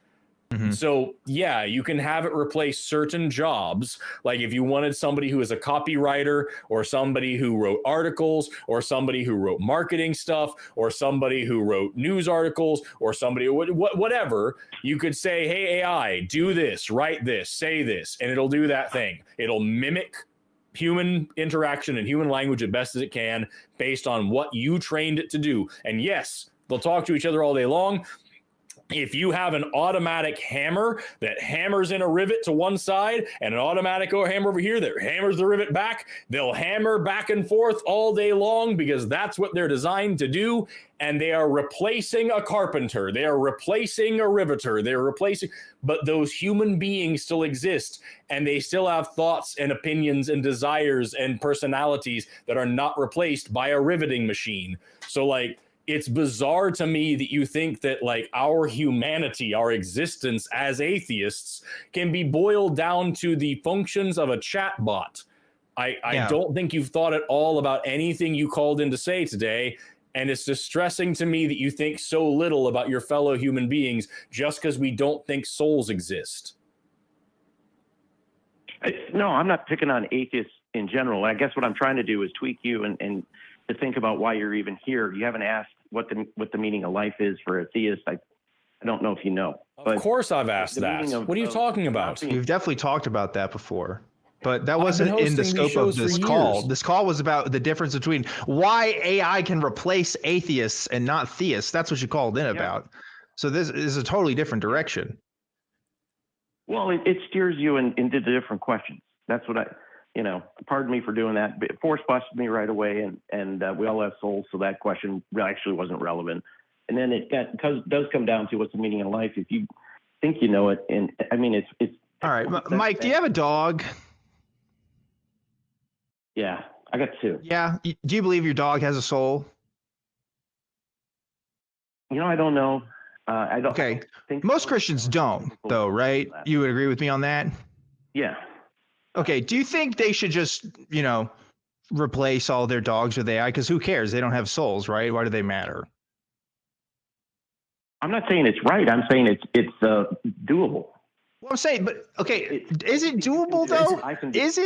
Mm-hmm. So yeah, you can have it replace certain jobs. Like if you wanted somebody who is a copywriter or somebody who wrote articles or somebody who wrote marketing stuff or somebody who wrote news articles or somebody, whatever, you could say, hey, AI, do this, write this, say this, and it'll do that thing. It'll mimic human interaction and human language as best as it can based on what you trained it to do. And yes, they'll talk to each other all day long. If you have an automatic hammer that hammers in a rivet to one side and an automatic hammer over here that hammers the rivet back, they'll hammer back and forth all day long because that's what they're designed to do. And they are replacing a carpenter. They are replacing a riveter. They're replacing, but those human beings still exist and they still have thoughts and opinions and desires and personalities that are not replaced by a riveting machine. So like, it's bizarre to me that you think that like our humanity, our existence as atheists can be boiled down to the functions of a chat bot. I don't think you've thought at all about anything you called in to say today. And it's distressing to me that you think so little about your fellow human beings just because we don't think souls exist.
No, I'm not picking on atheists in general. I guess what I'm trying to do is tweak you and to think about why you're even here. You haven't asked what the meaning of life is for a theist. I don't know if you know.
Of course I've asked that. What are you talking about?
We've definitely talked about that before, but that wasn't in the scope of this call. This call was about the difference between why AI can replace atheists and not theists. That's what you called in about. So this is a totally different direction.
Well, it steers you into the different questions. That's what pardon me for doing that. Forrest busted me right away, and we all have souls, so that question actually wasn't relevant. And then it does come down to what's the meaning of life. If you think you know it, and I mean, it's
all right. Mike, do you have a dog?
Yeah, I got two.
Yeah. Do you believe your dog has a soul?
I don't know. I don't.
Okay.
I don't think
most Christians don't, though, right? You would agree with me on that?
Yeah.
Okay, do you think they should just, replace all their dogs with AI? Because who cares? They don't have souls, right? Why do they matter?
I'm not saying it's right. I'm saying it's doable.
Well, I'm saying, but okay, is it doable though? Is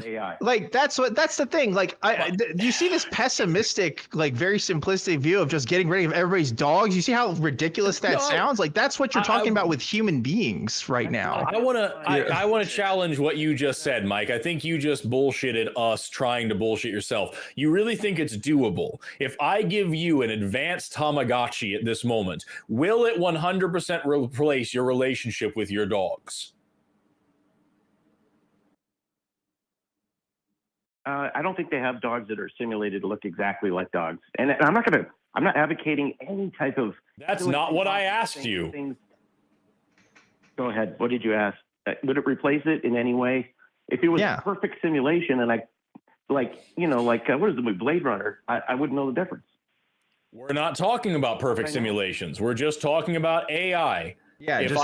AI?
Like that's the thing. Like, do you see this pessimistic, like very simplistic view of just getting rid of everybody's dogs? You see how ridiculous that sounds? Like that's what you're talking about with human beings right now.
I want to challenge what you just said, Mike. I think you just bullshitted us trying to bullshit yourself. You really think it's doable? If I give you an advanced Tamagotchi at this moment, will it 100% replace your relationship with your dogs?
I don't think they have dogs that are simulated to look exactly like dogs. And I'm not advocating any type of.
That's not what I asked you.
Go ahead. What did you ask? Would it replace it in any way? If it was a perfect simulation and what is the movie Blade Runner? I wouldn't know the difference.
We're not talking about perfect simulations. We're just talking about AI.
Yeah, if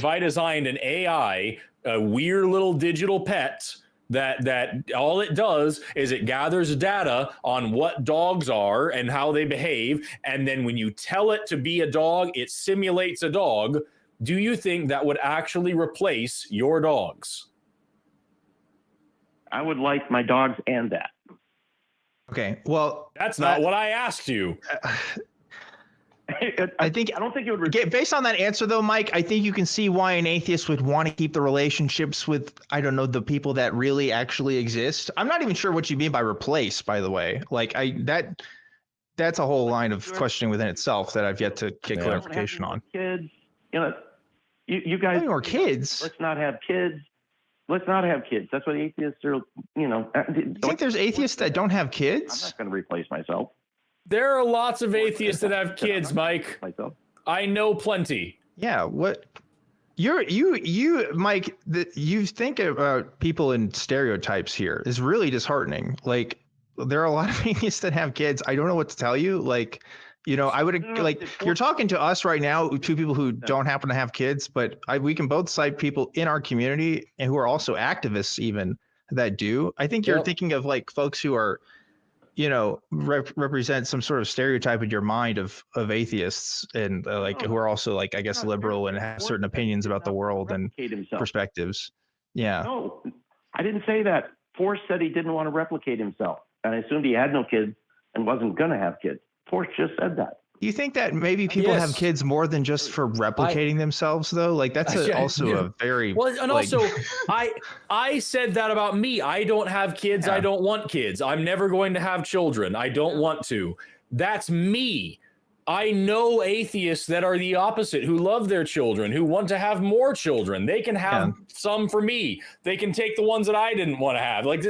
I designed
an AI, a weird little digital pet that all it does is it gathers data on what dogs are and how they behave, and then when you tell it to be a dog, it simulates a dog. Do you think that would actually replace your dogs?
I would like my dogs and that.
Okay, well,
that's not what I asked you.
I don't think it would. Based on that answer, though, Mike, I think you can see why an atheist would want to keep the relationships with, I don't know, the people that really actually exist. I'm not even sure what you mean by replace, by the way. Like that's a whole line of questioning within itself that I've yet to get clarification on.
Kids, you guys.
How many more kids?
Let's not have kids. Let's not have kids. That's what atheists are.
You think there's atheists that don't have kids?
I'm not going to replace myself.
There are lots of atheists that have kids, Mike. I know plenty.
Yeah, what you Mike, you think about people in stereotypes here is really disheartening. Like, there are a lot of atheists that have kids. I don't know what to tell you. Like, I would you're talking to us right now, two people who don't happen to have kids, but we can both cite people in our community and who are also activists even that do. I think you're thinking of like folks who are represent some sort of stereotype in your mind of atheists and who are also like, I guess, liberal and have certain opinions about the world and perspectives. Yeah.
No, I didn't say that. Forrest said he didn't want to replicate himself. And I assumed he had no kids and wasn't going to have kids. Forrest just said that.
You think that maybe people have kids more than just for replicating themselves, though? Like, that's also a very
well. And also, I said that about me. I don't have kids. I don't want kids. I'm never going to have children. I don't want to. That's me. I know atheists that are the opposite, who love their children, who want to have more children. They can have some for me. They can take the ones that I didn't want to have. Like,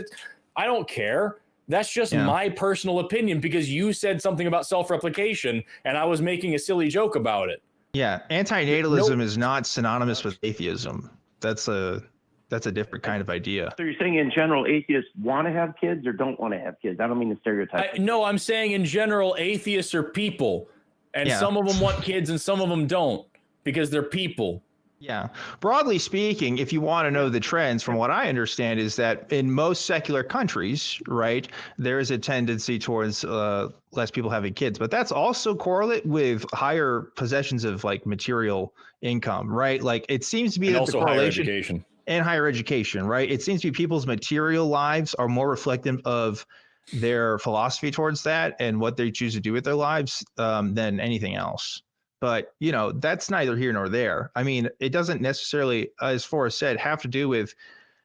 I don't care. That's just my personal opinion, because you said something about self-replication and I was making a silly joke about it.
Yeah. Antinatalism is not synonymous with atheism. That's a different kind of idea.
So you're saying in general, atheists want to have kids or don't want to have kids? I don't mean the stereotype.
No, I'm saying in general, atheists are people, and some of them want kids and some of them don't, because they're people.
Yeah. Broadly speaking, if you want to know the trends, from what I understand, is that in most secular countries, right, there is a tendency towards less people having kids. But that's also correlate with higher possessions of like material income, right? Like, it seems to be
and
that
also
the correlation
higher education.
And higher education, right? It seems to be people's material lives are more reflective of their philosophy towards that and what they choose to do with their lives than anything else. But, that's neither here nor there. I mean, it doesn't necessarily, as Forrest said, have to do with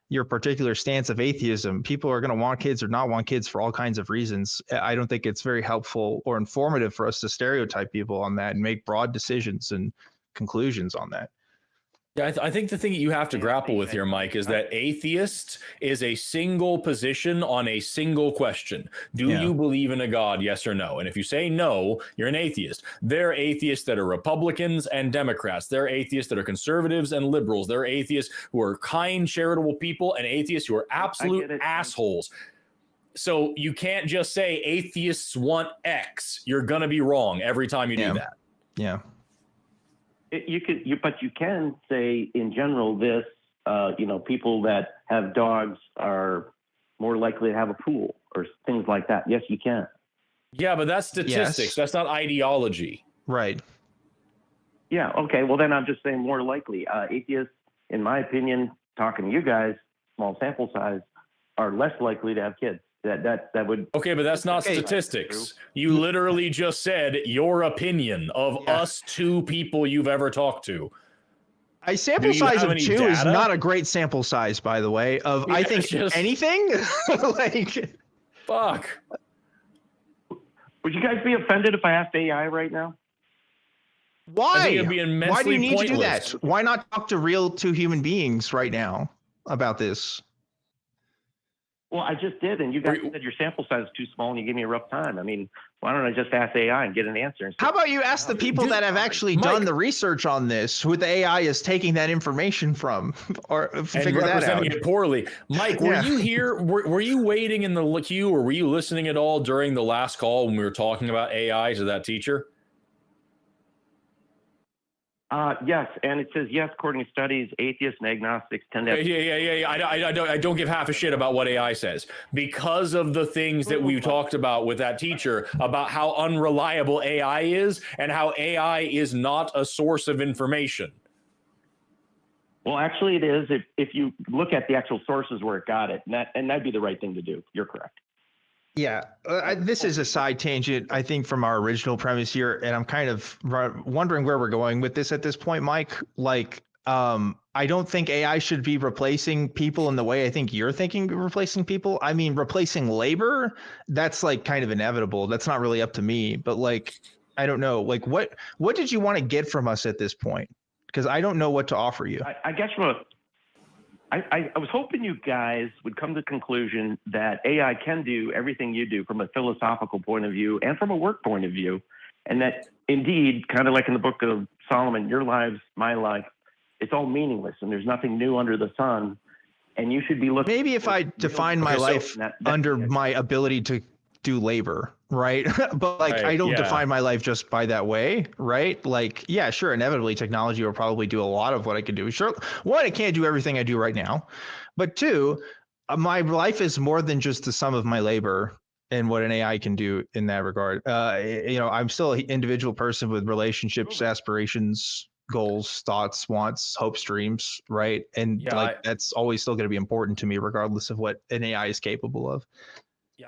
your particular stance of atheism. People are going to want kids or not want kids for all kinds of reasons. I don't think it's very helpful or informative for us to stereotype people on that and make broad decisions and conclusions on that.
Yeah, I think the thing that you have to grapple with here, Mike, is that atheist is a single position on a single question. Do you believe in a God, yes or no? And if you say no, you're an atheist. There are atheists that are Republicans and Democrats. There are atheists that are conservatives and liberals. There are atheists who are kind, charitable people, and atheists who are absolute assholes. So you can't just say atheists want X. You're going to be wrong every time you do that.
Yeah.
But you can say in general this, people that have dogs are more likely to have a pool or things like that. Yes, you can.
Yeah, but that's statistics.
Yes.
That's not ideology.
Right.
Yeah. Okay. Well, then I'm just saying more likely. Atheists, in my opinion, talking to you guys, small sample size, are less likely to have kids. That would.
Okay, but that's not statistics. You literally just said your opinion of us two people you've ever talked to.
A sample size of 2 is not a great sample size, by the way, of I think anything. Like,
fuck.
Would you guys be offended if I asked AI right now?
Why?
I think it'd be immensely
Why do you need
pointless.
to do that? Why not talk to real two human beings right now about this?
Well, I just did, and you guys said your sample size is too small, and you gave me a rough time. I mean, why don't I just ask AI and get an answer?
How about you ask the people that have actually done the research on this, who the AI is taking that information from, or figure that out?
It poorly. Mike, were you here? Were you waiting in the queue, or were you listening at all during the last call when we were talking about AI to that teacher?
Yes, and it says yes. According to studies, atheists and agnostics tend to have
Yeah. I don't give half a shit about what AI says because of the things that we talked about with that teacher about how unreliable AI is and how AI is not a source of information.
Well, actually, it is if you look at the actual sources where it got it, and that'd be the right thing to do. You're correct.
Yeah, this is a side tangent, I think, from our original premise here, and I'm kind of wondering where we're going with this at this point, Mike. Like, I don't think AI should be replacing people in the way I think you're thinking of replacing people. I mean, replacing labor, that's like kind of inevitable. That's not really up to me, but like, I don't know. Like, what did you want to get from us at this point? Because I don't know what to offer you.
I guess I was hoping you guys would come to the conclusion that AI can do everything you do from a philosophical point of view and from a work point of view. And that indeed, kind of like in the book of Solomon, your lives, my life, it's all meaningless and there's nothing new under the sun. And you should be looking.
Maybe if I define my life under my ability to do labor, right? But like, I don't define my life just by that way, right? Like, yeah, sure, inevitably technology will probably do a lot of what I can do. Sure, one, it can't do everything I do right now, but two, my life is more than just the sum of my labor and what an AI can do in that regard. I'm still an individual person with relationships, aspirations, goals, thoughts, wants, hopes, dreams, right? And that's always still going to be important to me, regardless of what an AI is capable of.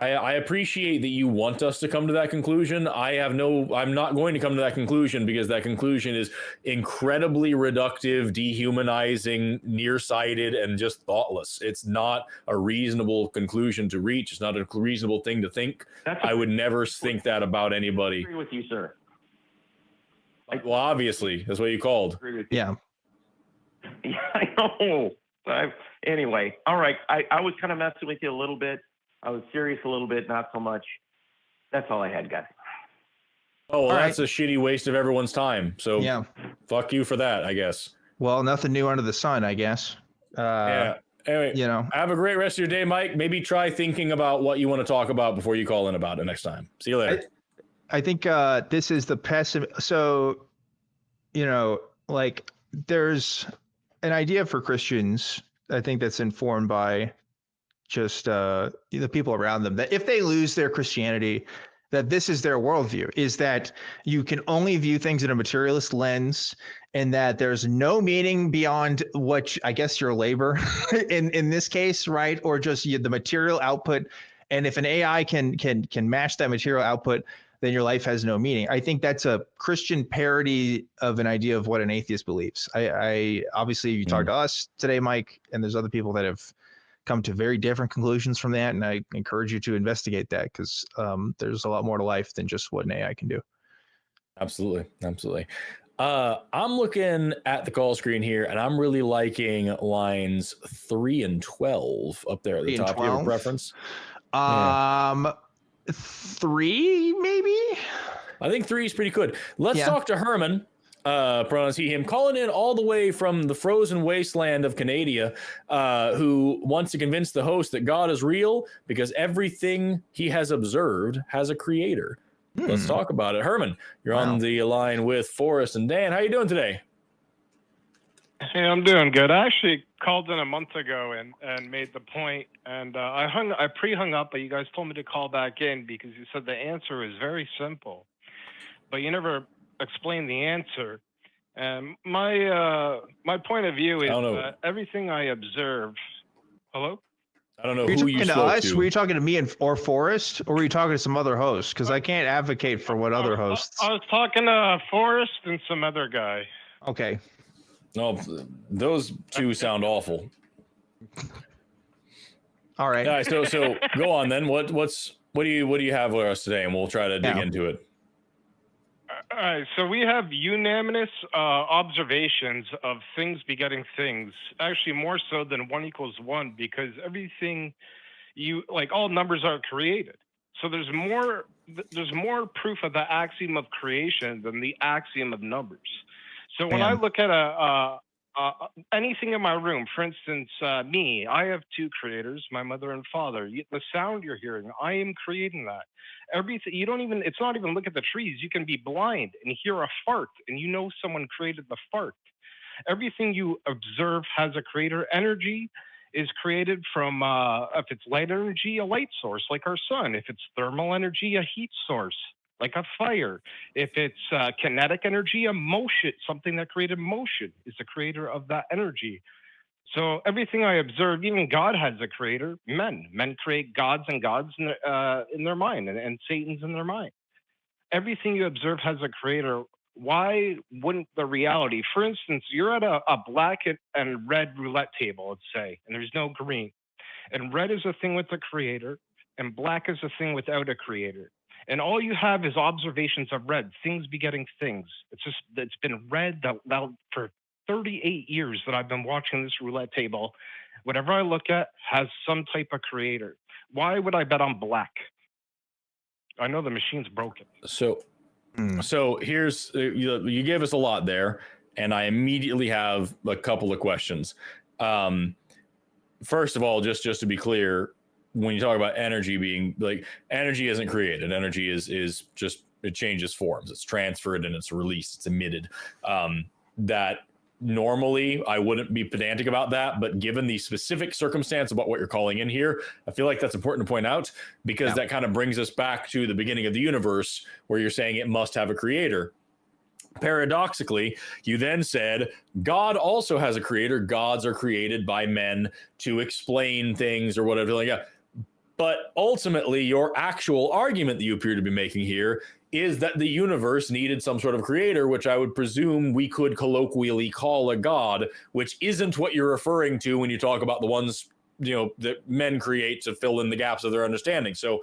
I appreciate that you want us to come to that conclusion. I'm not going to come to that conclusion because that conclusion is incredibly reductive, dehumanizing, nearsighted, and just thoughtless. It's not a reasonable conclusion to reach. It's not a reasonable thing to think. I would never think that about anybody.
I agree with you, sir.
Well, obviously, that's what you called.
Yeah.
Yeah, I know. Anyway, all right. I was kind of messing with you a little bit. I was serious a little bit, not so much. That's all I had, guys.
Oh, well, that's a shitty waste of everyone's time. So yeah, fuck you for that, I guess.
Well, nothing new under the sun, I guess.
Yeah. Anyway, have a great rest of your day, Mike. Maybe try thinking about what you want to talk about before you call in about it next time. See you later.
I think this is the pessimist. So, like there's an idea for Christians, I think that's informed by just the people around them, that if they lose their Christianity, that this is their worldview, is that you can only view things in a materialist lens and that there's no meaning beyond what, I guess, your labor in this case, right? Or just the material output. And if an AI can match that material output, then your life has no meaning. I think that's a Christian parody of an idea of what an atheist believes. I obviously, you talk to us today, Mike, and there's other people that have come to very different conclusions from that, and I encourage you to investigate that because there's a lot more to life than just what an AI can do.
Absolutely. I'm looking at the call screen here, and I'm really liking lines 3 and 12 up there at the top. Do you have a preference?
3, maybe?
I think 3 is pretty good. Let's talk to Herman. Pronouns he, him, calling in all the way from the frozen wasteland of Canada, who wants to convince the host that God is real because everything he has observed has a creator. Let's talk about it. Herman, you're on the line with Forrest and Dan. How you doing today?
Hey, I'm doing good. I actually called in a month ago and made the point, and I pre-hung up, but you guys told me to call back in because you said the answer is very simple, but you never explained the answer. And my point of view is that everything I observe. Hello?
I don't know who you spoke to. Us?
Were you talking to me or Forrest, or were you talking to some other host? Because I can't advocate for what other hosts.
I was talking to Forrest and some other guy.
Okay.
No, those two sound awful.
All right.
All right, so go on then. What do you have for us today, and we'll try to dig into it.
All right, so we have unanimous observations of things begetting things. Actually, more so than 1 = 1, because everything all numbers are created. So there's more proof of the axiom of creation than the axiom of numbers. So when I look at a anything in my room. For instance, me, I have two creators, my mother and father. The sound you're hearing, I am creating that. Everything, you don't even, it's not even look at the trees. You can be blind and hear a fart and you know someone created the fart. Everything you observe has a creator. Energy is created from, if it's light energy, a light source like our sun. If it's thermal energy, a heat source like a fire. If it's kinetic energy, a motion, something that created motion is the creator of that energy. So everything I observe, even God has a creator. Men create gods and gods in their mind, and Satan's in their mind. Everything you observe has a creator. Why wouldn't the reality, for instance, you're at a black and red roulette table, let's say, and there's no green. And red is a thing with a creator, and black is a thing without a creator. And all you have is observations of red, things begetting things. It's been red that for 38 years that I've been watching this roulette table. Whatever I look at has some type of creator. Why would I bet on black? I know the machine's broken.
So here's, you gave us a lot there, and I immediately have a couple of questions. First of all, just to be clear, when you talk about energy being like, energy isn't created. Energy is just, it changes forms. It's transferred and it's released. It's emitted. That normally I wouldn't be pedantic about that, but given the specific circumstance about what you're calling in here, I feel like that's important to point out, because that kind of brings us back to the beginning of the universe where you're saying it must have a creator. Paradoxically, you then said God also has a creator. Gods are created by men to explain things or whatever like that. But ultimately, your actual argument that you appear to be making here is that the universe needed some sort of creator, which I would presume we could colloquially call a god, which isn't what you're referring to when you talk about the ones, that men create to fill in the gaps of their understanding. So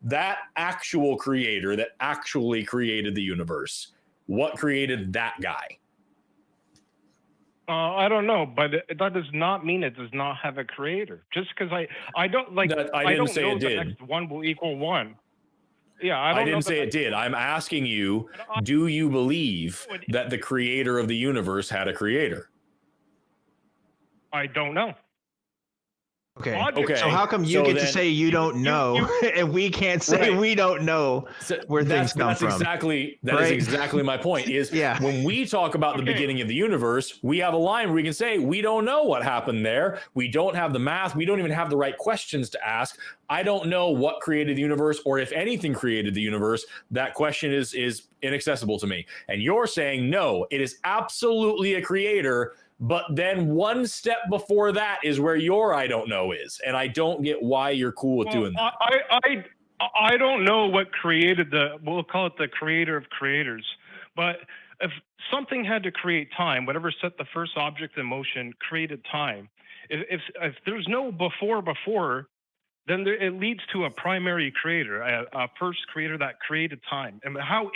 that actual creator that actually created the universe, what created that guy?
I don't know, but that does not mean it does not have a creator. Just because I don't like, I don't know the next one will equal one. Yeah,
I didn't say it did. I'm asking you, do you believe that the creator of the universe had a creator?
I don't know.
Okay. So how come you get to say you don't know, and we can't say we don't know where things come from?
That is exactly my point. Is when we talk about the beginning of the universe, we have a line where we can say we don't know what happened there. We don't have the math. We don't even have the right questions to ask. I don't know what created the universe, or if anything created the universe. That question is inaccessible to me. And you're saying no, it is absolutely a creator. But then one step before that is where your I don't know is. And I don't get why you're cool with doing that.
I don't know what created we'll call it the creator of creators. But if something had to create time, whatever set the first object in motion created time. If there's no before, then it leads to a primary creator, a first creator that created time. And how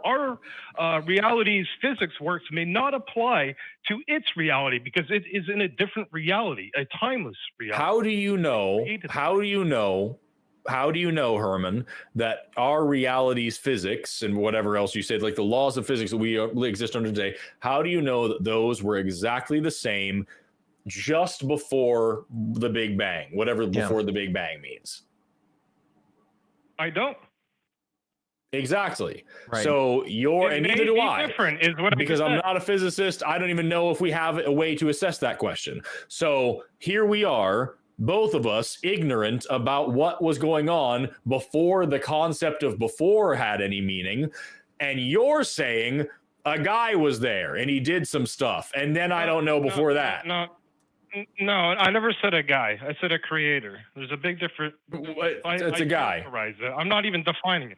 our reality's physics works may not apply to its reality, because it is in a different reality, a timeless reality.
How do you know, Herman, that our reality's physics and whatever else you said, like the laws of physics that we exist under today, how do you know that those were exactly the same just before the Big Bang, whatever before the Big Bang means?
I don't.
Exactly. Right. So and neither do I. Because I'm not a physicist. I don't even know if we have a way to assess that question. So here we are, both of us ignorant about what was going on before the concept of before had any meaning. And you're saying a guy was there and he did some stuff. And then I don't know before that.
No, I never said a guy. I said a creator. There's a big difference.
It's a guy.
I'm not even defining it.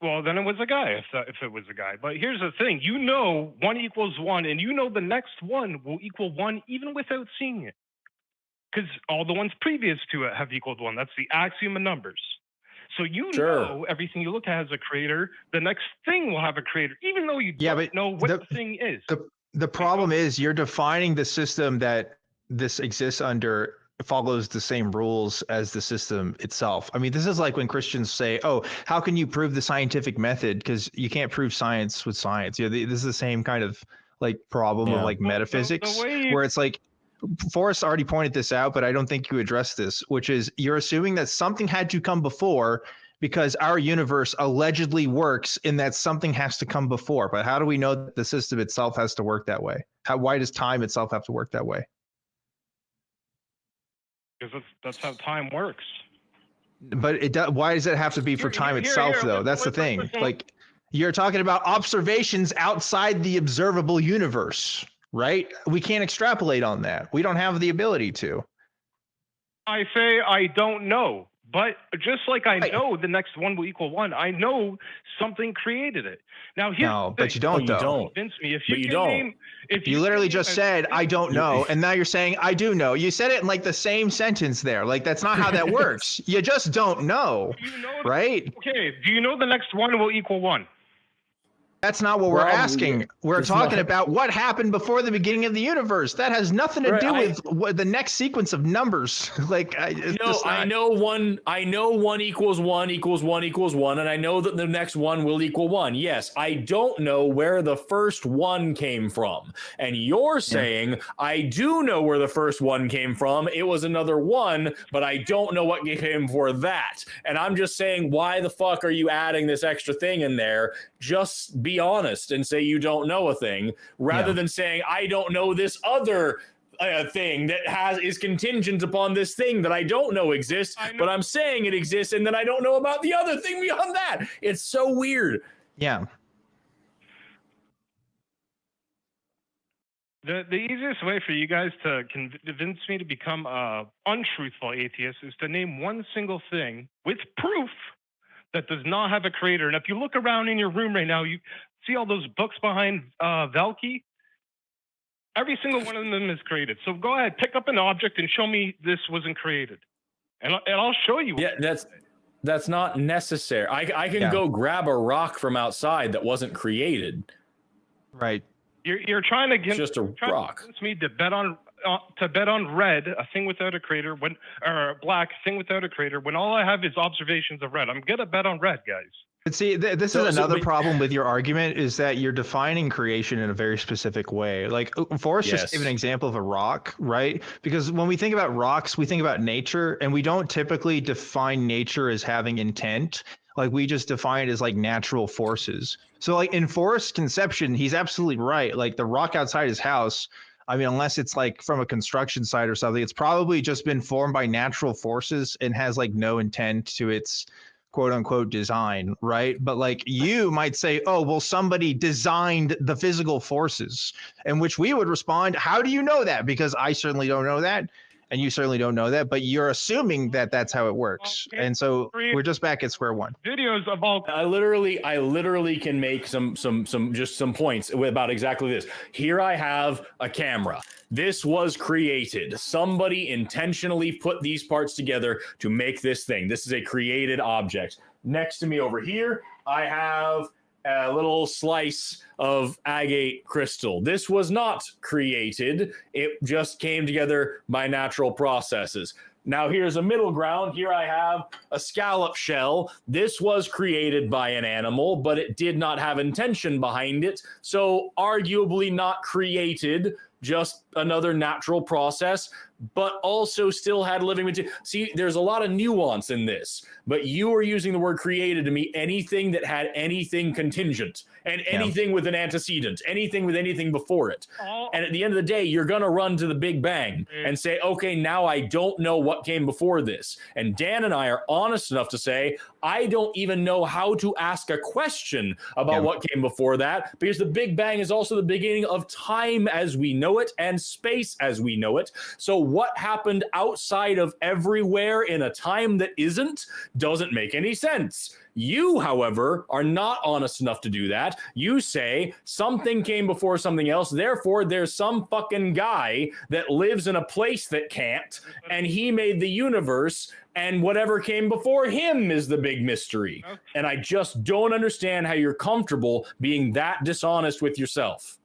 Well, then it was a guy if it was a guy. But here's the thing. 1 equals 1, and the next one will equal 1 even without seeing it. Because all the ones previous to it have equaled 1. That's the axiom of numbers. So know everything you look at has a creator. The next thing will have a creator, even though you don't know what the thing is.
The problem is you're defining the system that this exists under follows the same rules as the system itself. I mean, this is like when Christians say, oh, how can you prove the scientific method? Because you can't prove science with science. This is the same kind of like problem of like metaphysics, where it's like Forrest already pointed this out, but I don't think you addressed this, which is you're assuming that something had to come before because our universe allegedly works in that something has to come before. But how do we know that the system itself has to work that way? Why does time itself have to work that way?
Because that's how time works.
But why does it have to be for time itself, though? That's the thing. Like, you're talking about observations outside the observable universe, right? We can't extrapolate on that. We don't have the ability to.
I say I don't know. But just like I know the next one will equal one, I know something created it. Now here's
no, but you don't.
You don't.
Convince me if
but
you
you don't.
name, if
you literally just said I don't know, and now you're saying I do know. You said it in like the same sentence there. Like that's not how that works. You just don't know, right?
Okay. Do you know the next one will equal one?
That's not what we're asking. We're talking about what happened before the beginning of the universe. That has nothing to do with what the next sequence of numbers. Like,
I know one equals one equals one equals one, and I know that the next one will equal one. Yes, I don't know where the first one came from. And you're saying, I do know where the first one came from. It was another one, but I don't know what came before that. And I'm just saying, why the fuck are you adding this extra thing in there? Just be honest and say you don't know a thing, rather than saying I don't know this other thing that is contingent upon this thing that I don't know exists, but I'm saying it exists, and then I don't know about the other thing beyond that. It's so weird.
Yeah.
The easiest way for you guys to convince me to become untruthful atheist is to name one single thing with proof that does not have a creator. And if you look around in your room right now, you see all those books behind Valkai. Every single one of them is created. So go ahead, pick up an object and show me this wasn't created, and I'll show you.
Yeah, that's not necessary. I can go grab a rock from outside that wasn't created.
Right.
You're trying to get
just a rock.
Convince me to bet on red, a thing without a creator, or black, a thing without a creator, when all I have is observations of red. I'm gonna bet on red, guys.
But see, this is another problem with your argument, is that you're defining creation in a very specific way. Like Forrest just gave an example of a rock, right? Because when we think about rocks, we think about nature, and we don't typically define nature as having intent. Like we just define it as like natural forces. So like in Forrest's conception, he's absolutely right. Like the rock outside his house, I mean, unless it's like from a construction site or something, it's probably just been formed by natural forces and has like no intent to its quote unquote design, right? But like you might say, oh, well, somebody designed the physical forces, in which we would respond, how do you know that? Because I certainly don't know that. And you certainly don't know that, but you're assuming that that's how it works. And so we're just back at square one.
Videos of all.
I literally can make some points about exactly this. Here I have a camera. This was created. Somebody intentionally put these parts together to make this thing. This is a created object. Next to me over here, I have a little slice of agate crystal. This was not created. It just came together by natural processes. Now here's a middle ground. Here I have a scallop shell. This was created by an animal, but it did not have intention behind it. So arguably not created, just another natural process, but also still had living material. See, there's a lot of nuance in this, but you are using the word created to mean anything that had anything contingent and anything with an antecedent, anything with anything before it. And at the end of the day, you're going to run to the Big Bang and say, okay, now I don't know what came before this. And Dan and I are honest enough to say, I don't even know how to ask a question about what came before that, because the Big Bang is also the beginning of time as we know it and space as we know it. So what happened outside of everywhere in a time that isn't doesn't make any sense. You, however, are not honest enough to do that. You say something came before something else, therefore there's some fucking guy that lives in a place that can't, and he made the universe, and whatever came before him is the big mystery. And I just don't understand how you're comfortable being that dishonest with yourself.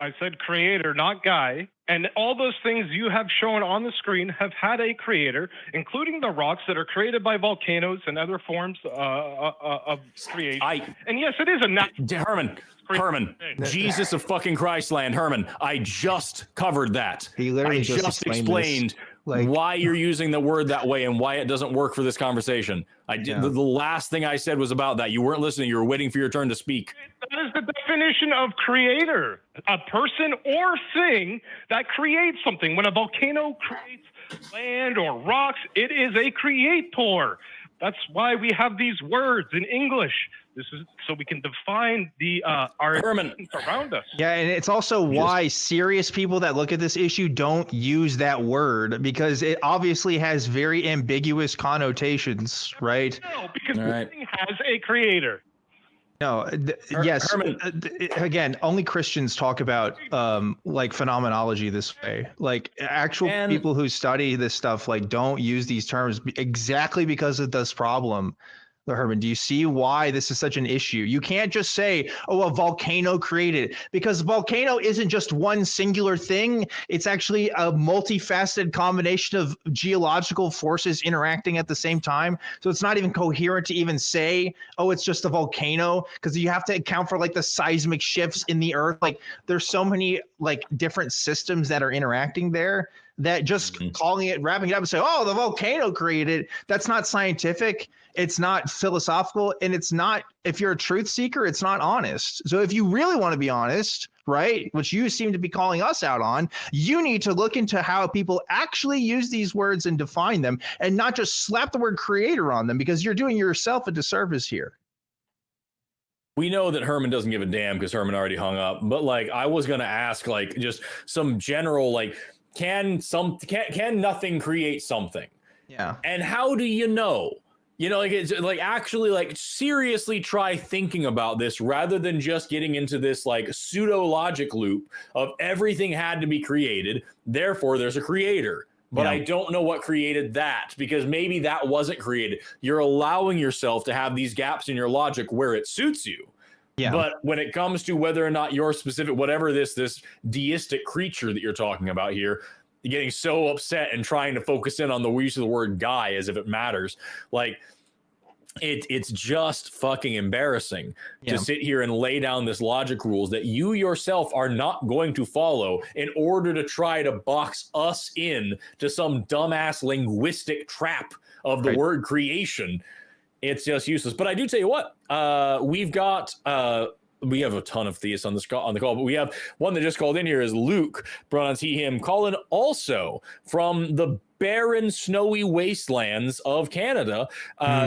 I said creator, not guy, And all those things you have shown on the screen have had a creator, including the rocks that are created by volcanoes and other forms of creation. And yes, it is a
Herman, Jesus of fucking Christland, Herman, I just covered that.
He literally
I
just
explained why you're using the word that way and why it doesn't work for this conversation. The last thing I said was about that. You weren't listening. You were waiting for your turn to speak.
That is the definition of creator, a person or thing that creates something. When a volcano creates land or rocks, it is a creator. That's why we have these words in English. This is so we can define our existence around us.
Yeah, and it's also why serious people that look at this issue don't use that word, because it obviously has very ambiguous connotations, right?
No, because everything has a creator.
No, yes. Again, only Christians talk about like phenomenology this way. Like actual people who study this stuff like don't use these terms exactly because of this problem. Herman, do you see why this is such an issue? You can't just say, oh, a volcano created, because volcano isn't just one singular thing. It's actually a multifaceted combination of geological forces interacting at the same time. So it's not even coherent to even say, oh, it's just a volcano, because you have to account for like the seismic shifts in the earth. Like there's so many like different systems that are interacting there that just calling it, wrapping it up and say, oh, the volcano created, that's not scientific. It's not philosophical, and it's not, if you're a truth seeker, it's not honest. So if you really want to be honest, right, which you seem to be calling us out on, you need to look into how people actually use these words and define them, and not just slap the word creator on them, because you're doing yourself a disservice here.
We know that Herman doesn't give a damn because Herman already hung up, but like I was going to ask like just some general, like, can nothing create something?
Yeah.
And how do you know? You know, like it's like actually like seriously try thinking about this rather than just getting into this like pseudo logic loop of everything had to be created, therefore there's a creator. But I don't know what created that, because maybe that wasn't created. You're allowing yourself to have these gaps in your logic where it suits you. Yeah. But when it comes to whether or not your specific, whatever this deistic creature that you're talking about here, you're getting so upset and trying to focus in on the use of the word guy as if it matters. Like it's just fucking embarrassing to sit here and lay down this logic rules that you yourself are not going to follow in order to try to box us in to some dumbass linguistic trap of the word creation. It's just useless. But I do tell you what, we have a ton of theists on the call, but we have one that just called in here is Luke, pronouns he, him, calling also from the barren, snowy wastelands of Canada,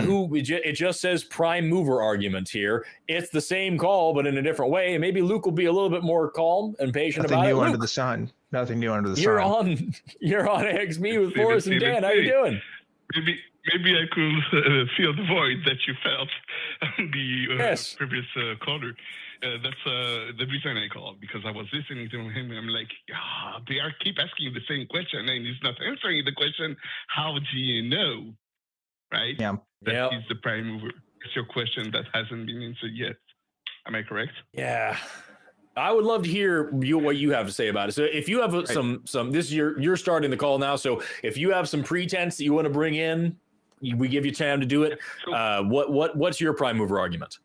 who it just says prime mover argument here. It's the same call, but in a different way. And maybe Luke will be a little bit more calm and patient about it.
Nothing new under the sun. Nothing new under the sun.
You're on XB with Forrest and Dan. How you doing?
Maybe I could feel the void that you felt on the previous caller. That's the reason I called, because I was listening to him and I'm like, they keep asking the same question and he's not answering the question. How do you know? Right?
Yeah.
That is the prime mover. It's your question that hasn't been answered yet. Am I correct?
Yeah. I would love to hear what you have to say about it. So if you have some this is you're starting the call now. So if you have some pretense that you want to bring in, we give you time to do it. What's your prime mover argument?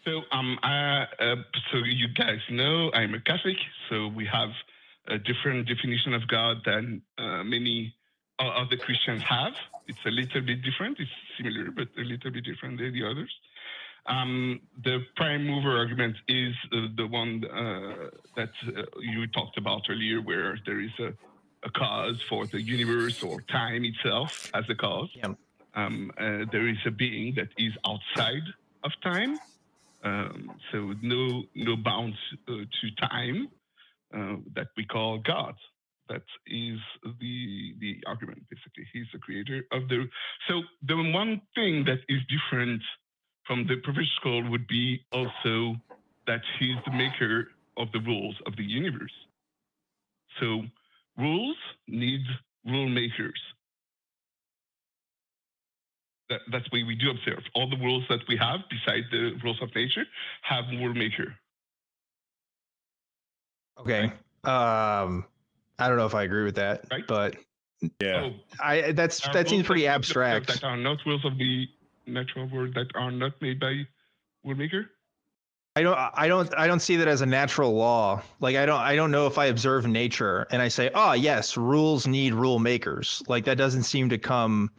So so you guys know I'm a Catholic, so we have a different definition of God than many other Christians have. It's a little bit different. It's similar, but a little bit different than the others. The prime mover argument is the one that you talked about earlier, where there is a cause for the universe or time itself as a cause.
Yeah.
There is a being that is outside of time, so no bounds to time, that we call God. That is the argument, basically. He's the creator of the... So the one thing that is different from the previous call would be also that he's the maker of the rules of the universe. So rules need rule makers. That's why we do observe. All the rules that we have, besides the rules of nature, have rule maker.
Okay. I don't know if I agree with that,
Right.
but
Yeah.
that seems pretty abstract.
That are not rules of the natural world that are not made by world maker.
I don't see that as a natural law. Like I don't know if I observe nature and I say, oh yes, rules need rule makers. Like that doesn't seem to come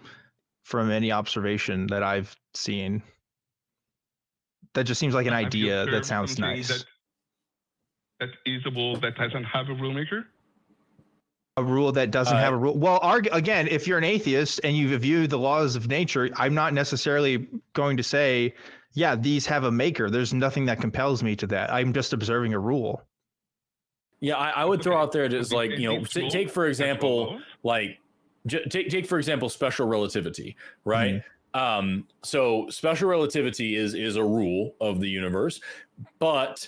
from any observation that I've seen. That just seems like an idea that sounds nice.
That is a rule that doesn't have a rule maker.
A rule that doesn't have a rule. Well, again, if you're an atheist and you view the laws of nature, I'm not necessarily going to say, yeah, these have a maker. There's nothing that compels me to that. I'm just observing a rule.
Yeah, I would throw out there just like, take for example, like take for example special relativity, right? So special relativity is a rule of the universe, but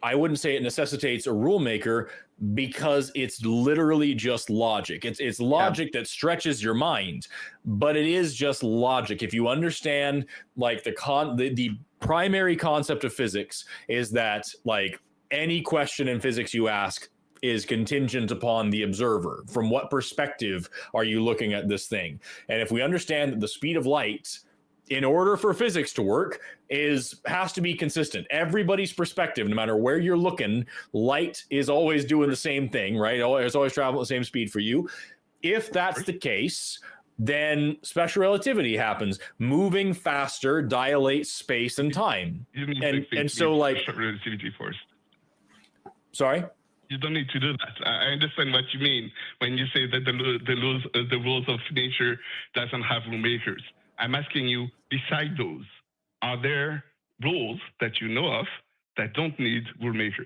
I wouldn't say it necessitates a rule maker because it's literally just logic. It's logic that stretches your mind, but it is just logic. If you understand like the primary concept of physics is that like any question in physics you ask is contingent upon the observer. From what perspective are you looking at this thing? And if we understand that the speed of light, in order for physics to work, has to be consistent. Everybody's perspective, no matter where you're looking, light is always doing the same thing, right? It's always traveling at the same speed for you. If that's the case, then special relativity happens. Moving faster dilates space and time. And so like
special relativity first.
Sorry?
You don't need to do that. I understand what you mean when you say that the rules of nature doesn't have rule makers. I'm asking you, beside those, are there rules that you know of that don't need rule maker?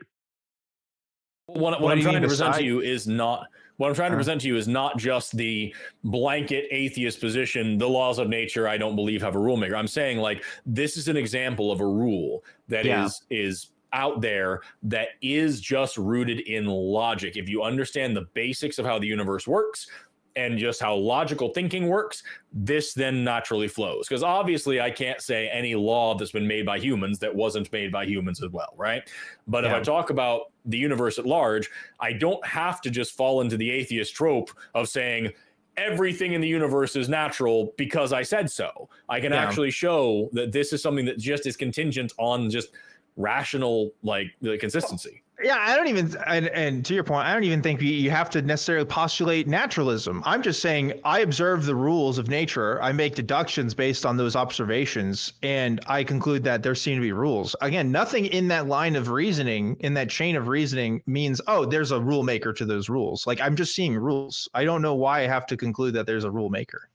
What I'm trying to present to you is not just the blanket atheist position. The laws of nature, I don't believe, have a rule maker. I'm saying like this is an example of a rule that is out there that is just rooted in logic. If you understand the basics of how the universe works and just how logical thinking works, this then naturally flows. Because obviously I can't say any law that's been made by humans that wasn't made by humans as well, right? But if I talk about the universe at large, I don't have to just fall into the atheist trope of saying everything in the universe is natural because I said so. I can actually show that this is something that just is contingent on just rational, like the consistency.
Yeah, I don't even, and to your point, I don't even think you have to necessarily postulate naturalism. I'm just saying I observe the rules of nature. I make deductions based on those observations, and I conclude that there seem to be rules. Again, nothing in that line of reasoning, in that chain of reasoning means, oh, there's a rule maker to those rules. Like I'm just seeing rules. I don't know why I have to conclude that there's a rule maker.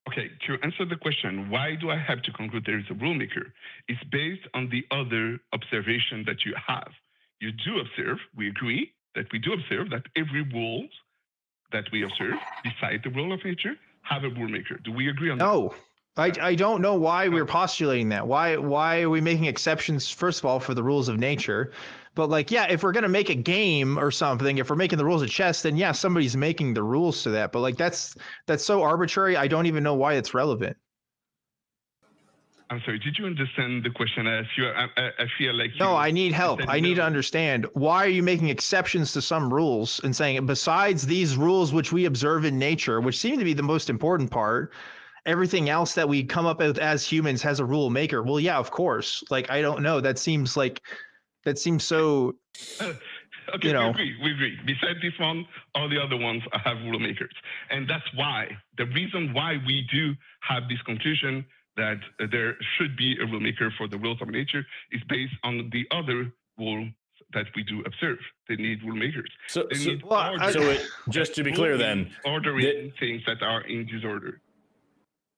Okay, to answer the question, why do I have to conclude there is a rule maker? It's based on the other observation that you have. You do observe, we agree that we do observe that every rule that we observe, beside the rule of nature, have a rule maker. Do we agree on that?
No, I don't know why we're postulating that. Why are we making exceptions, first of all, for the rules of nature? But like, yeah, if we're going to make a game or something, if we're making the rules of chess, then yeah, somebody's making the rules to that. But like, that's so arbitrary. I don't even know why it's relevant.
I'm sorry, did you understand the question? I feel like
no, I need help. I need to understand, why are you making exceptions to some rules and saying, besides these rules, which we observe in nature, which seem to be the most important part, everything else that we come up with as humans has a rule maker? Well, yeah, of course. Like, I don't know. That seems so,
okay,
you know.
We agree. Besides this one, all the other ones have rule makers. And that's why, the reason why we do have this conclusion that there should be a rule maker for the rules of nature is based on the other rules that we do observe. They need rule makers.
Just to be clear then,
ordering things that are in disorder.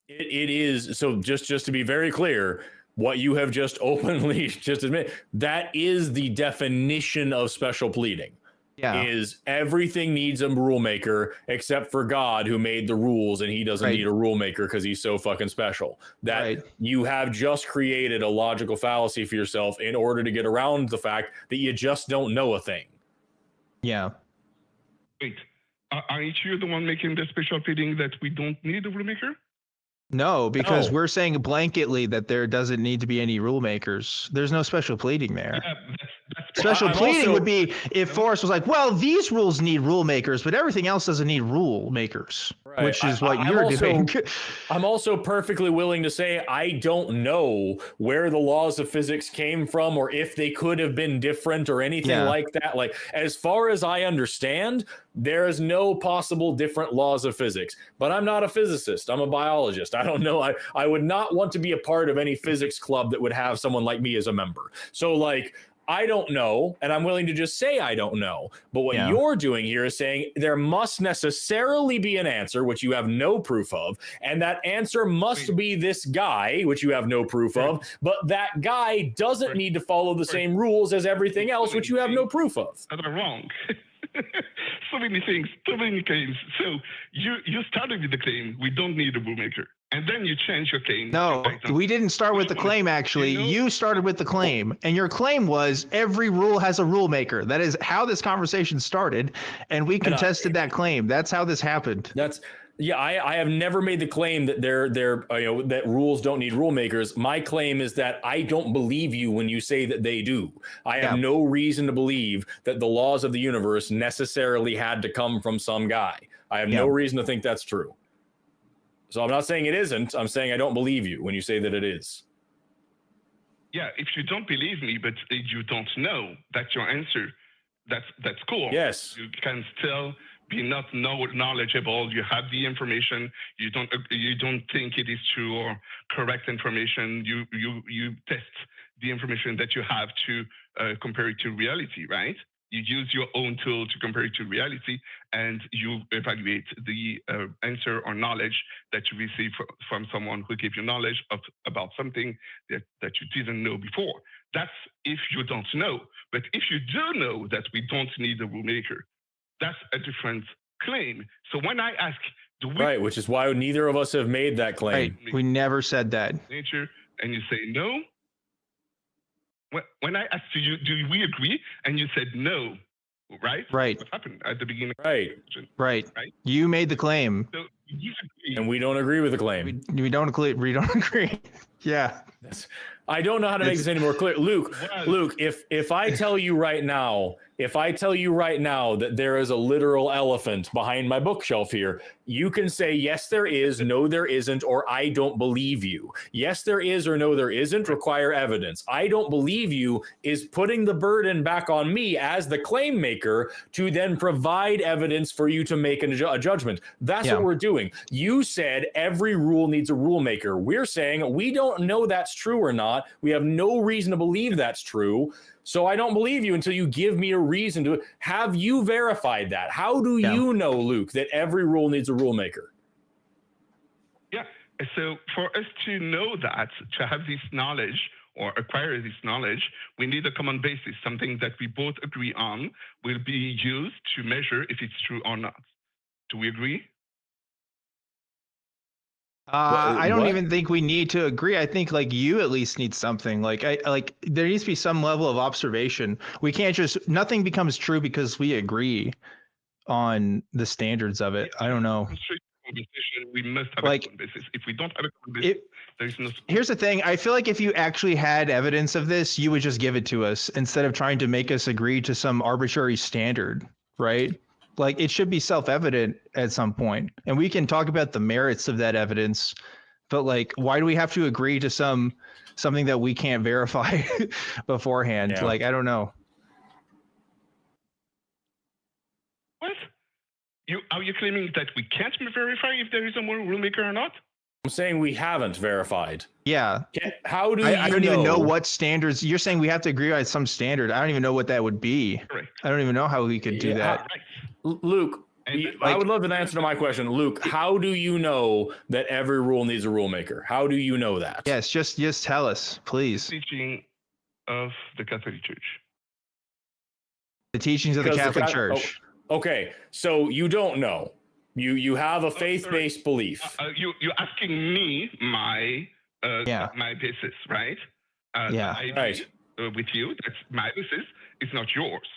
It is, so just to be very clear, what you have just openly just admit, that is the definition of special pleading. Yeah. Is everything needs a rule maker except for God, who made the rules, and he doesn't need a rule maker because he's so fucking special. That you have just created a logical fallacy for yourself in order to get around the fact that you just don't know a thing.
Yeah.
Wait, aren't you the one making the special pleading that we don't need a rule maker?
No, because we're saying blanketly that there doesn't need to be any rule makers. There's no special pleading there.
Yeah, that's
Special pleading
also,
would be if Forrest was like, well, these rules need rule makers, but everything else doesn't need rule makers,
right.
which is what you're doing.
I'm also perfectly willing to say I don't know where the laws of physics came from or if they could have been different or anything like that. Like, as far as I understand, there is no possible different laws of physics. But I'm not a physicist. I'm a biologist. I don't know. I would not want to be a part of any physics club that would have someone like me as a member. So, like, I don't know, and I'm willing to just say I don't know. But what you're doing here is saying there must necessarily be an answer, which you have no proof of, and that answer must be this guy, which you have no proof of, but that guy doesn't need to follow the same rules as everything else, which you have no proof of.
That are wrong. So many things, so many claims. So you started with the claim, we don't need a rule maker. And then you change your claim.
No, we didn't start with the claim, actually. You started with the claim. And your claim was every rule has a rule maker. That is how this conversation started. And we contested that claim. That's how this happened.
I have never made the claim that that rules don't need rule makers. My claim is that I don't believe you when you say that they do. I have no reason to believe that the laws of the universe necessarily had to come from some guy. I have no reason to think that's true. So I'm not saying it isn't. I'm saying I don't believe you when you say that it is.
Yeah, if you don't believe me, but you don't know, that's your answer. That's cool.
Yes.
You can still be not knowledgeable. You have the information. You don't think it is true or correct information. You test the information that you have to compare it to reality, right? You use your own tool to compare it to reality, and you evaluate the answer or knowledge that you receive from someone who gave you knowledge about something that you didn't know before. That's if you don't know. But if you do know that we don't need a rule maker, that's a different claim. So when I ask, do we...
Right, which is why neither of us have made that claim.
Right. We never said that.
Nature, and you say no. When I asked you, do we agree? And you said no, right?
Right.
What happened at the beginning?
Right.
Right. You made the claim.
So you agree.
And we don't agree with the claim.
We don't agree. We don't agree. Yeah.
I don't know how to make this any more clear. Luke, if I tell you right now that there is a literal elephant behind my bookshelf here, you can say, yes, there is, no, there isn't, or I don't believe you. Yes, there is, or no, there isn't require evidence. I don't believe you is putting the burden back on me as the claim maker to then provide evidence for you to make a judgment. That's what we're doing. You said every rule needs a rule maker. We're saying we don't know that's true or not. We have no reason to believe that's true. So I don't believe you until you give me a reason to. Have you verified that? How do you know, Luke, that every rule needs a rule maker?
Yeah. So for us to know that, to have this knowledge or acquire this knowledge, we need a common basis, something that we both agree on will be used to measure if it's true or not. Do we agree?
I don't even think we need to agree. I think like you at least need something. Like there needs to be some level of observation. We can't just nothing becomes true because we agree on the standards of it. I don't know.
We must have a common basis. If we don't have a common basis, there's no.
Here's the thing. I feel like if you actually had evidence of this, you would just give it to us instead of trying to make us agree to some arbitrary standard, right? Like it should be self-evident at some point, and we can talk about the merits of that evidence, but like, why do we have to agree to something that we can't verify beforehand?
Yeah.
Like, I don't know.
What? Are you claiming that we can't verify if there is a rule maker or not?
I'm saying we haven't verified.
Yeah.
How do
I don't even know what standards you're saying we have to agree on some standard. I don't even know what that would be.
Correct.
I don't even know how we could do that.
Luke, I would love an answer to my question. Luke, how do you know that every rule needs a rule maker? How do you know that?
Yes, just tell us, please.
Teaching of the Catholic Church.
The teachings of the Catholic Church.
Okay, so you don't know. You have a faith-based belief.
You're asking me my basis, right? With you, that's my basis. It's not yours.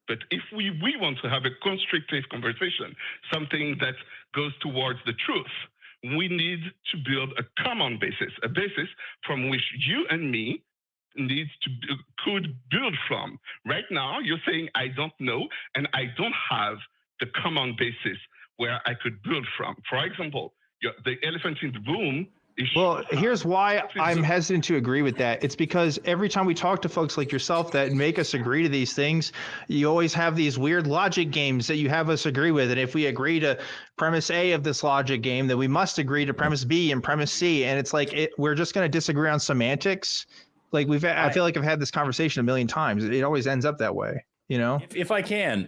But if we want to have a constructive conversation, something that goes towards the truth, we need to build a common basis, a basis from which you and me could build from. Right now, you're saying I don't know, and I don't have the common basis where I could build from. For example, the elephant in the room.
Well, here's why I'm hesitant to agree with that. It's because every time we talk to folks like yourself that make us agree to these things, you always have these weird logic games that you have us agree with. And if we agree to premise A of this logic game, then we must agree to premise B and premise C. And it's like we're just going to disagree on semantics. Like I feel like I've had this conversation a million times. It always ends up that way. You know,
if I can,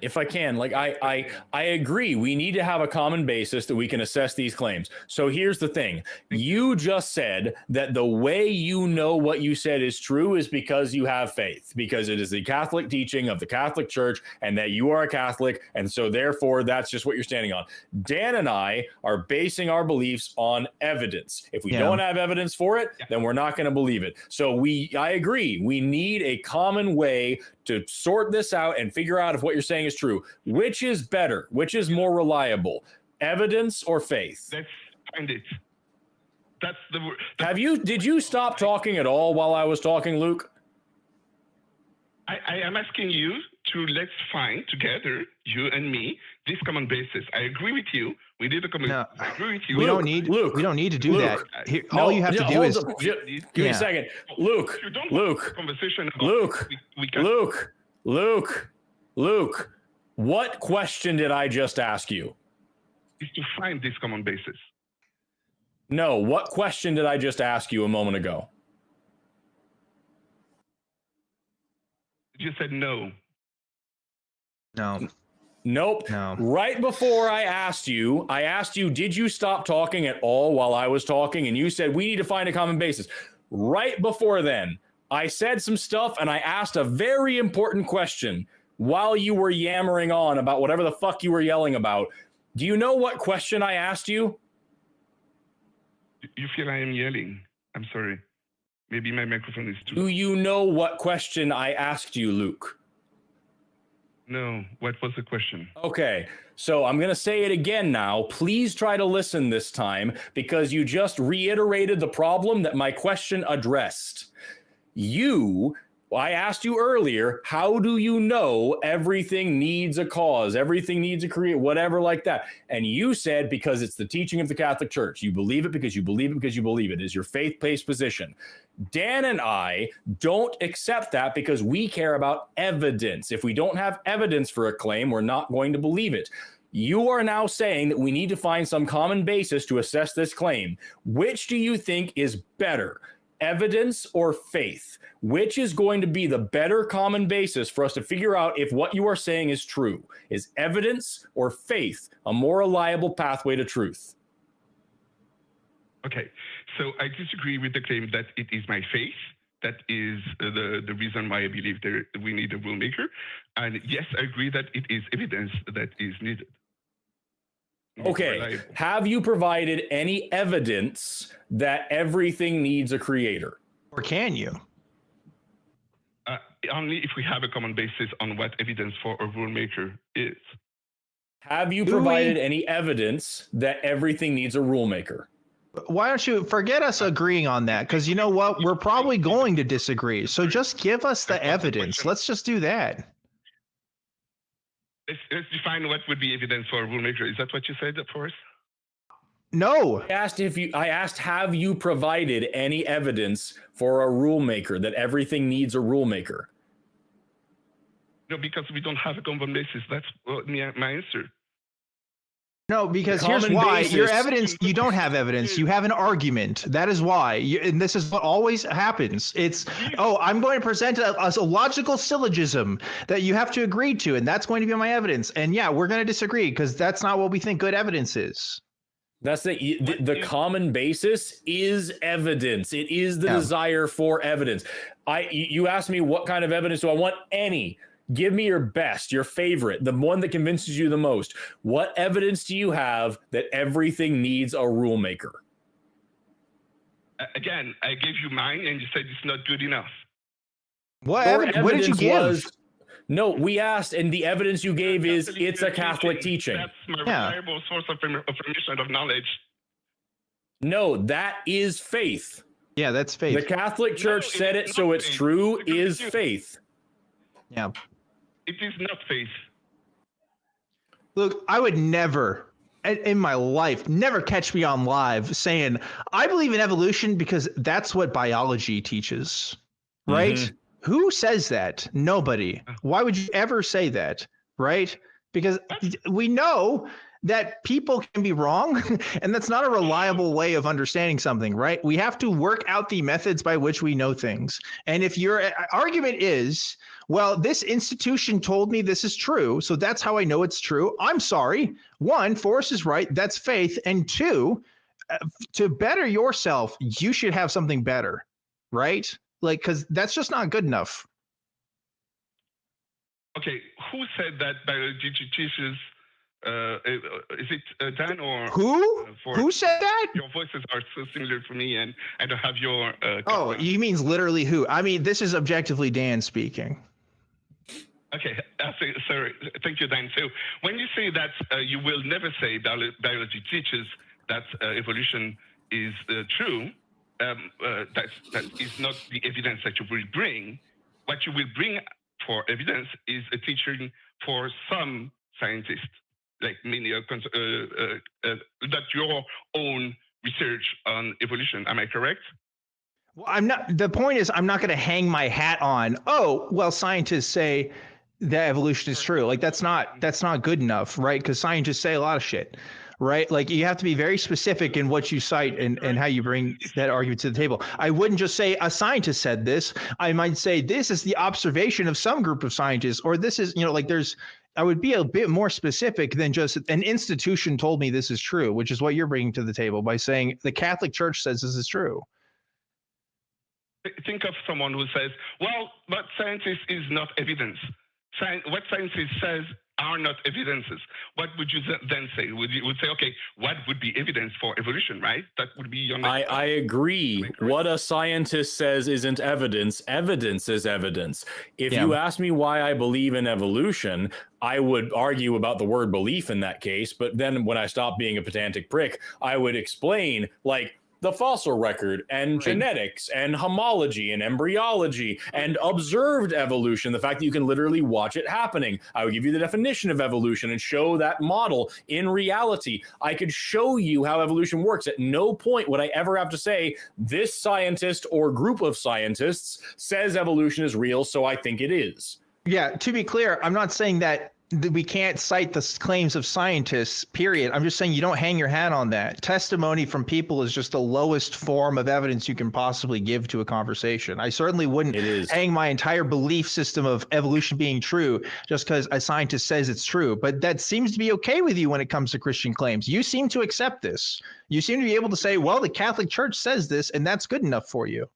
like I agree. We need to have a common basis that we can assess these claims. So here's the thing. You just said that the way you know what you said is true is because you have faith, because it is the Catholic teaching of the Catholic Church and that you are a Catholic. And so therefore, that's just what you're standing on. Dan and I are basing our beliefs on evidence. If we don't have evidence for it, then we're not going to believe it. So I agree. We need a common way to sort this out and figure out if what you're saying is true. Which is better? Which is more reliable? Evidence or faith?
Let's find it. That's the word.
Did you stop talking at all while I was talking, Luke?
I am asking you to let's find together, you and me, this common basis. I agree with you. We need a common basis. I agree with you.
We don't need to do
Luke,
that. All you have to do is
give me a second. Luke, what question did I just ask you?
Is to find this common basis.
No, what question did I just ask you a moment ago?
You said no.
No.
Nope.
No.
Right before I asked you, did you stop talking at all while I was talking? And you said, we need to find a common basis. Right before then, I said some stuff and I asked a very important question while you were yammering on about whatever the fuck you were yelling about. Do you know what question I asked you?
You feel I am yelling. I'm sorry. Maybe my microphone is too.
Do you know what question I asked you, Luke?
No. What was the question?
Okay, so I'm going to say it again now. Please try to listen this time because you just reiterated the problem that my question addressed. I asked you earlier, how do you know everything needs a cause, everything needs a creator, whatever like that? And you said because it's the teaching of the Catholic Church. You believe it because you believe it because you believe it. It is your faith-based position. Dan and I don't accept that because we care about evidence. If we don't have evidence for a claim, we're not going to believe it. You are now saying that we need to find some common basis to assess this claim. Which do you think is better? Evidence or faith? Which is going to be the better common basis for us to figure out if what you are saying is true? Is evidence or faith a more reliable pathway to truth?
Okay, so I disagree with the claim that it is my faith. That is the reason why I believe we need a rule maker. And yes, I agree that it is evidence that is needed.
Okay, have you provided any evidence that everything needs a creator?
Or can you?
Only if we have a common basis on what evidence for a rule maker is.
Have you provided any evidence that everything needs a rule maker?
Why don't you forget us agreeing on that? Because you know what? We're probably going to disagree. So just give us the evidence. Let's just do that.
Let's define what would be evidence for a rule maker. Is that what you said, Forrest?
No.
I asked, have you provided any evidence for a rule maker that everything needs a rule maker?
No, because we don't have a common basis. That's my answer.
No, because here's why. Your evidence, you don't have evidence. You have an argument. That is why. And this is what always happens. It's, I'm going to present a logical syllogism that you have to agree to, and that's going to be my evidence. And yeah, we're going to disagree because that's not what we think good evidence is.
That's the common basis is evidence. It is the desire for evidence. You asked me what kind of evidence do I want? Any. Give me your best, your favorite, the one that convinces you the most. What evidence do you have that everything needs a rule maker?
Again, I gave you mine and you said it's not good enough.
What did you give?
No, we asked, and the evidence you gave is it's a Catholic teaching.
That's my reliable source of information, of knowledge.
No, that is faith.
Yeah, that's faith.
The Catholic Church said it, so it's true is faith.
Yeah.
It is not faith.
Look, I would never, in my life, never catch me on live saying, I believe in evolution because that's what biology teaches, right?
Mm-hmm.
Who says that? Nobody. Why would you ever say that, right? Because we know that people can be wrong, and that's not a reliable way of understanding something, right? We have to work out the methods by which we know things. And if your argument is, well, this institution told me this is true, so that's how I know it's true. I'm sorry. One, Forrest is right. That's faith. And two, to better yourself, you should have something better, right? Like, because that's just not good enough.
Okay, who said that biology teaches? Is it Dan or
who? Who said that?
Your voices are so similar for me, and I don't have your.
Oh, you mean literally who? I mean, this is Objectively Dan speaking.
Okay, sorry. Thank you, Dan. So when you say that you will never say biology teaches that evolution is true, that is not the evidence that you will bring. What you will bring for evidence is a teaching for some scientists, like many, not your own research on evolution. Am I correct?
Well, I'm not. The point is, I'm not going to hang my hat on. Oh, well, scientists say that evolution is true. Like that's not good enough, right? Because scientists say a lot of shit, right? Like you have to be very specific in what you cite and how you bring that argument to the table. I wouldn't just say a scientist said this. I might say this is the observation of some group of scientists, or this is, like there's. I would be a bit more specific than just an institution told me this is true, which is what you're bringing to the table by saying the Catholic Church says this is true.
Think of someone who says, well, but science is not evidence. What science says are not evidences. What would you then say? You would say, okay, what would be evidence for evolution, right? That would be your next
I agree. What a scientist says isn't evidence. Evidence is evidence. If you ask me why I believe in evolution, I would argue about the word belief in that case. But then when I stop being a pedantic prick, I would explain, like, the fossil record and genetics and homology and embryology and observed evolution, the fact that you can literally watch it happening. I would give you the definition of evolution and show that model in reality. I could show you how evolution works. At no point would I ever have to say this scientist or group of scientists says evolution is real, so I think it is.
Yeah, to be clear, I'm not saying that we can't cite the claims of scientists, period. I'm just saying you don't hang your hat on that. Testimony from people is just the lowest form of evidence you can possibly give to a conversation. I certainly wouldn't hang my entire belief system of evolution being true just because a scientist says it's true. But that seems to be okay with you when it comes to Christian claims. You seem to accept this. You seem to be able to say, well, the Catholic Church says this, and that's good enough for you.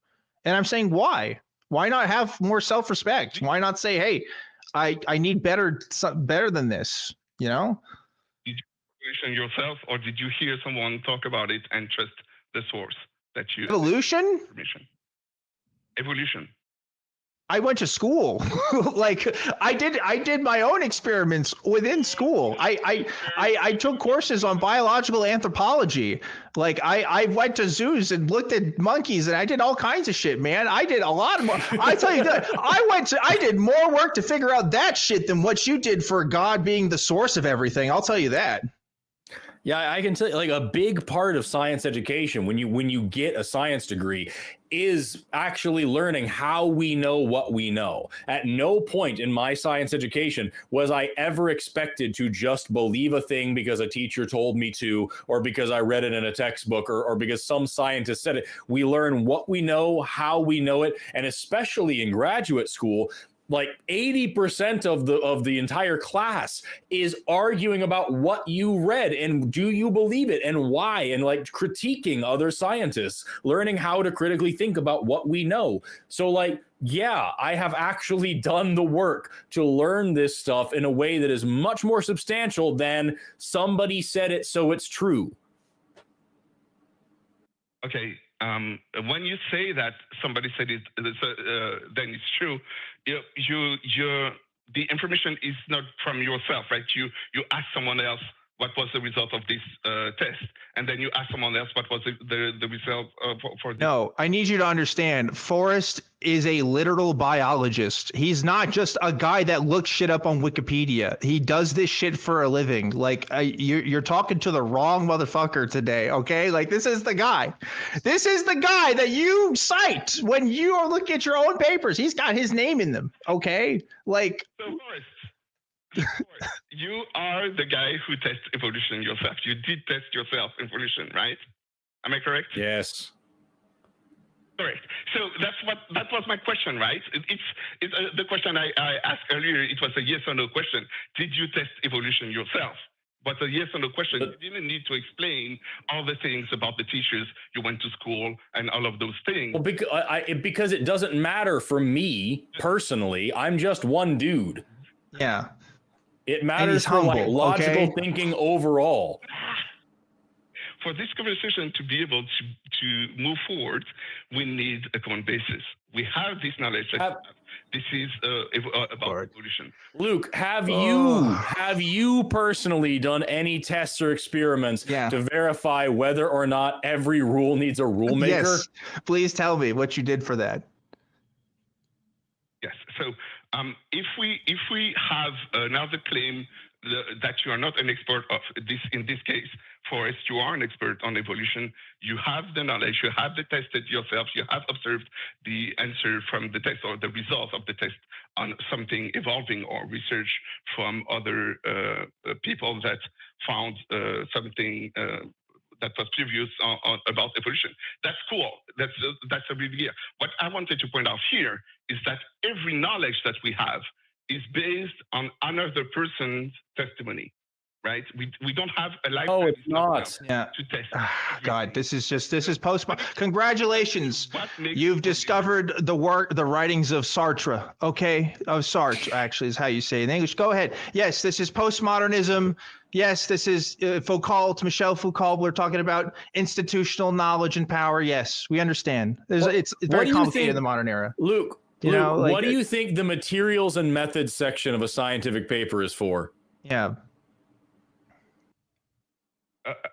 And I'm saying, why? Why not have more self-respect? Why not say, hey, I need better than this, Did
you question yourself, or did you hear someone talk about it and trust the source that you
evolution?
Evolution.
I went to school. Like I did my own experiments within school. I took courses on biological anthropology. Like I went to zoos and looked at monkeys and I did all kinds of shit, man. I did a lot more. I tell you that I did more work to figure out that shit than what you did for God being the source of everything. I'll tell you that.
Yeah, I can tell you, like, a big part of science education when you get a science degree is actually learning how we know what we know. At no point in my science education was I ever expected to just believe a thing because a teacher told me to, or because I read it in a textbook, or because some scientist said it. We learn what we know, how we know it, and especially in graduate school, like 80% of the entire class is arguing about what you read and do you believe it and why, and like critiquing other scientists, learning how to critically think about what we know. So like, yeah, I have actually done the work to learn this stuff in a way that is much more substantial than somebody said it, so it's true.
Okay. When you say that somebody said it, then it's true. The information is not from yourself, right? You ask someone else what was the result of this test, and then you ask someone else what was the result for this.
No, I need you to understand. Forrest is a literal biologist. He's not just a guy that looks shit up on Wikipedia. He does this shit for a living. Like you're talking to the wrong motherfucker today. Okay, like this is the guy. This is the guy that you cite when you are looking at your own papers. He's got his name in them. Okay, like.
So Forrest, you are the guy who tests evolution yourself. You did test yourself evolution, right? Am I correct?
Yes.
Correct. So that was my question, right? It's the question I asked earlier. It was a yes or no question. Did you test evolution yourself? But a yes or no question. You didn't need to explain all the things about the teachers you went to school and all of those things.
Well, because it doesn't matter for me personally. I'm just one dude.
Yeah.
It matters for like logical thinking overall.
For this conversation to be able to move forward, we need a common basis. We have this knowledge. This is about evolution.
Luke, have you personally done any tests or experiments to verify whether or not every rule needs a rule maker?
Yes. Please tell me what you did for that.
Yes. So if we have another claim that you are not an expert of this, in this case, Forrest, you are an expert on evolution. You have the knowledge. You have tested yourself. You have observed the answer from the test or the results of the test on something evolving or research from other people that found something that was previous about evolution. That's cool. That's a big idea. What I wanted to point out here is that every knowledge that we have is based on another person's testimony, right? We don't have a lifetime.
Oh, it's not.
To test.
God, this is post. Congratulations, you've discovered the writings of Sartre. Okay, of Sartre actually is how you say it in English. Go ahead. Yes, this is postmodernism. Yes, this is Foucault, Michel Foucault. We're talking about institutional knowledge and power. Yes, we understand. It's very complicated in the modern era.
Luke, what do you think the materials and methods section of a scientific paper is for?
Yeah.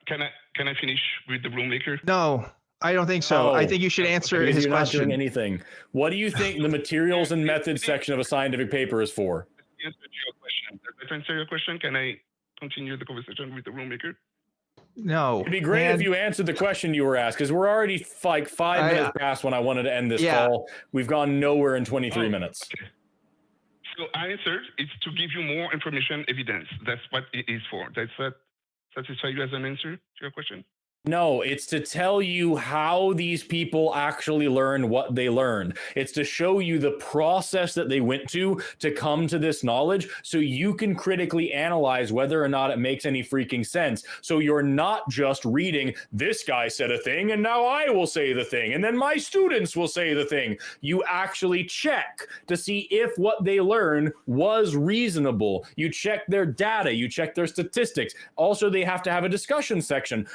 Can I finish with the rule maker?
No, I don't think so. I think you should answer his
you're
question.
Not doing anything. What do you think the materials and methods section of a scientific paper is for?
Does that answer your question? Can I continue the conversation with the rule maker?
No.
It'd be great if you answered the question you were asked, because we're already like 5 minutes past when I wanted to end this call. We've gone nowhere in 23 minutes.
Okay. So I answered, it's to give you more information, evidence. That's what it is for. Does that satisfy you as an answer to your question?
No, it's to tell you how these people actually learned what they learned. It's to show you the process that they went to come to this knowledge so you can critically analyze whether or not it makes any freaking sense. So you're not just reading, this guy said a thing and now I will say the thing and then my students will say the thing. You actually check to see if what they learned was reasonable. You check their data, you check their statistics. Also, they have to have a discussion section.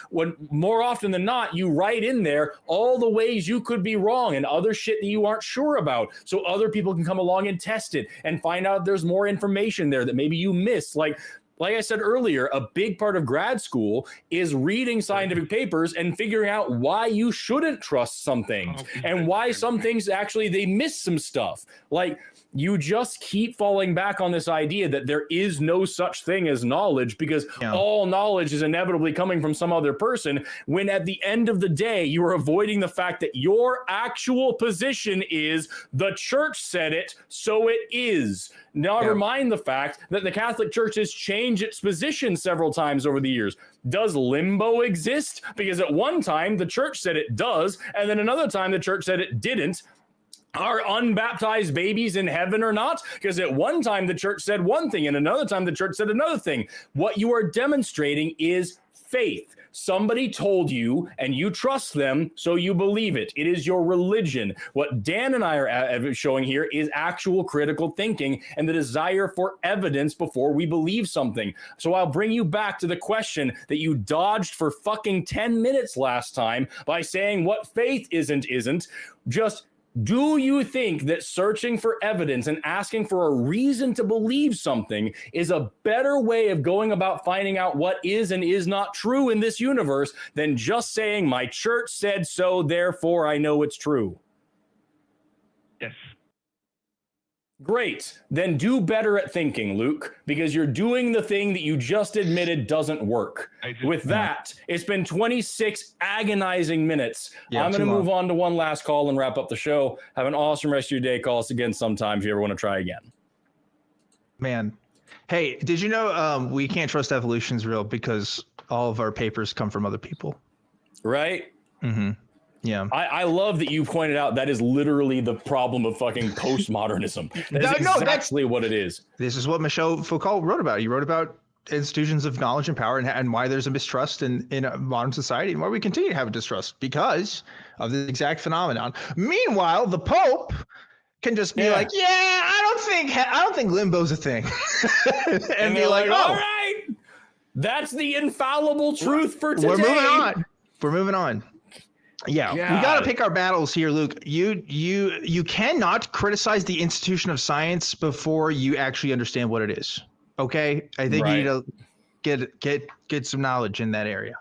More often than not, you write in there all the ways you could be wrong and other shit that you aren't sure about, so other people can come along and test it and find out there's more information there that maybe you missed. Like I said earlier, a big part of grad school is reading scientific papers and figuring out why you shouldn't trust some things and why some things actually they miss some stuff. Like, you just keep falling back on this idea that there is no such thing as knowledge because all knowledge is inevitably coming from some other person, when at the end of the day, you are avoiding the fact that your actual position is the church said it, so it is. Never mind the fact that the Catholic Church has changed its position several times over the years. Does limbo exist? Because at one time, the church said it does, and then another time the church said it didn't. Are unbaptized babies in heaven or not? Because at one time the church said one thing and another time the church said another thing. What you are demonstrating is faith. Somebody told you and you trust them, so you believe it. It is your religion. What Dan and I are showing here is actual critical thinking and the desire for evidence before we believe something. So I'll bring you back to the question that you dodged for fucking 10 minutes last time by saying what faith isn't. Just Do you think that searching for evidence and asking for a reason to believe something is a better way of going about finding out what is and is not true in this universe than just saying, my church said so, therefore I know it's true?
Yes.
Great. Then do better at thinking, Luke, because you're doing the thing that you just admitted doesn't work. With that, it's been 26 agonizing minutes. I'm going to move on to one last call and wrap up the show. Have an awesome rest of your day. Call us again sometime if you ever want to try again.
Man. Hey, did you know we can't trust evolution's real because all of our papers come from other people?
Right?
Mm-hmm. Yeah.
I love that you pointed out that is literally the problem of fucking postmodernism. That's exactly what it is.
This is what Michel Foucault wrote about. He wrote about institutions of knowledge and power and why there's a mistrust in a modern society and why we continue to have a distrust because of this exact phenomenon. Meanwhile, the Pope can just be like, I don't think limbo's a thing. and be like,
all right, that's the infallible truth for today.
We're moving on. Yeah, we got to pick our battles here, Luke. You cannot criticize the institution of science before you actually understand what it is. Okay, I think you need to get some knowledge in that area.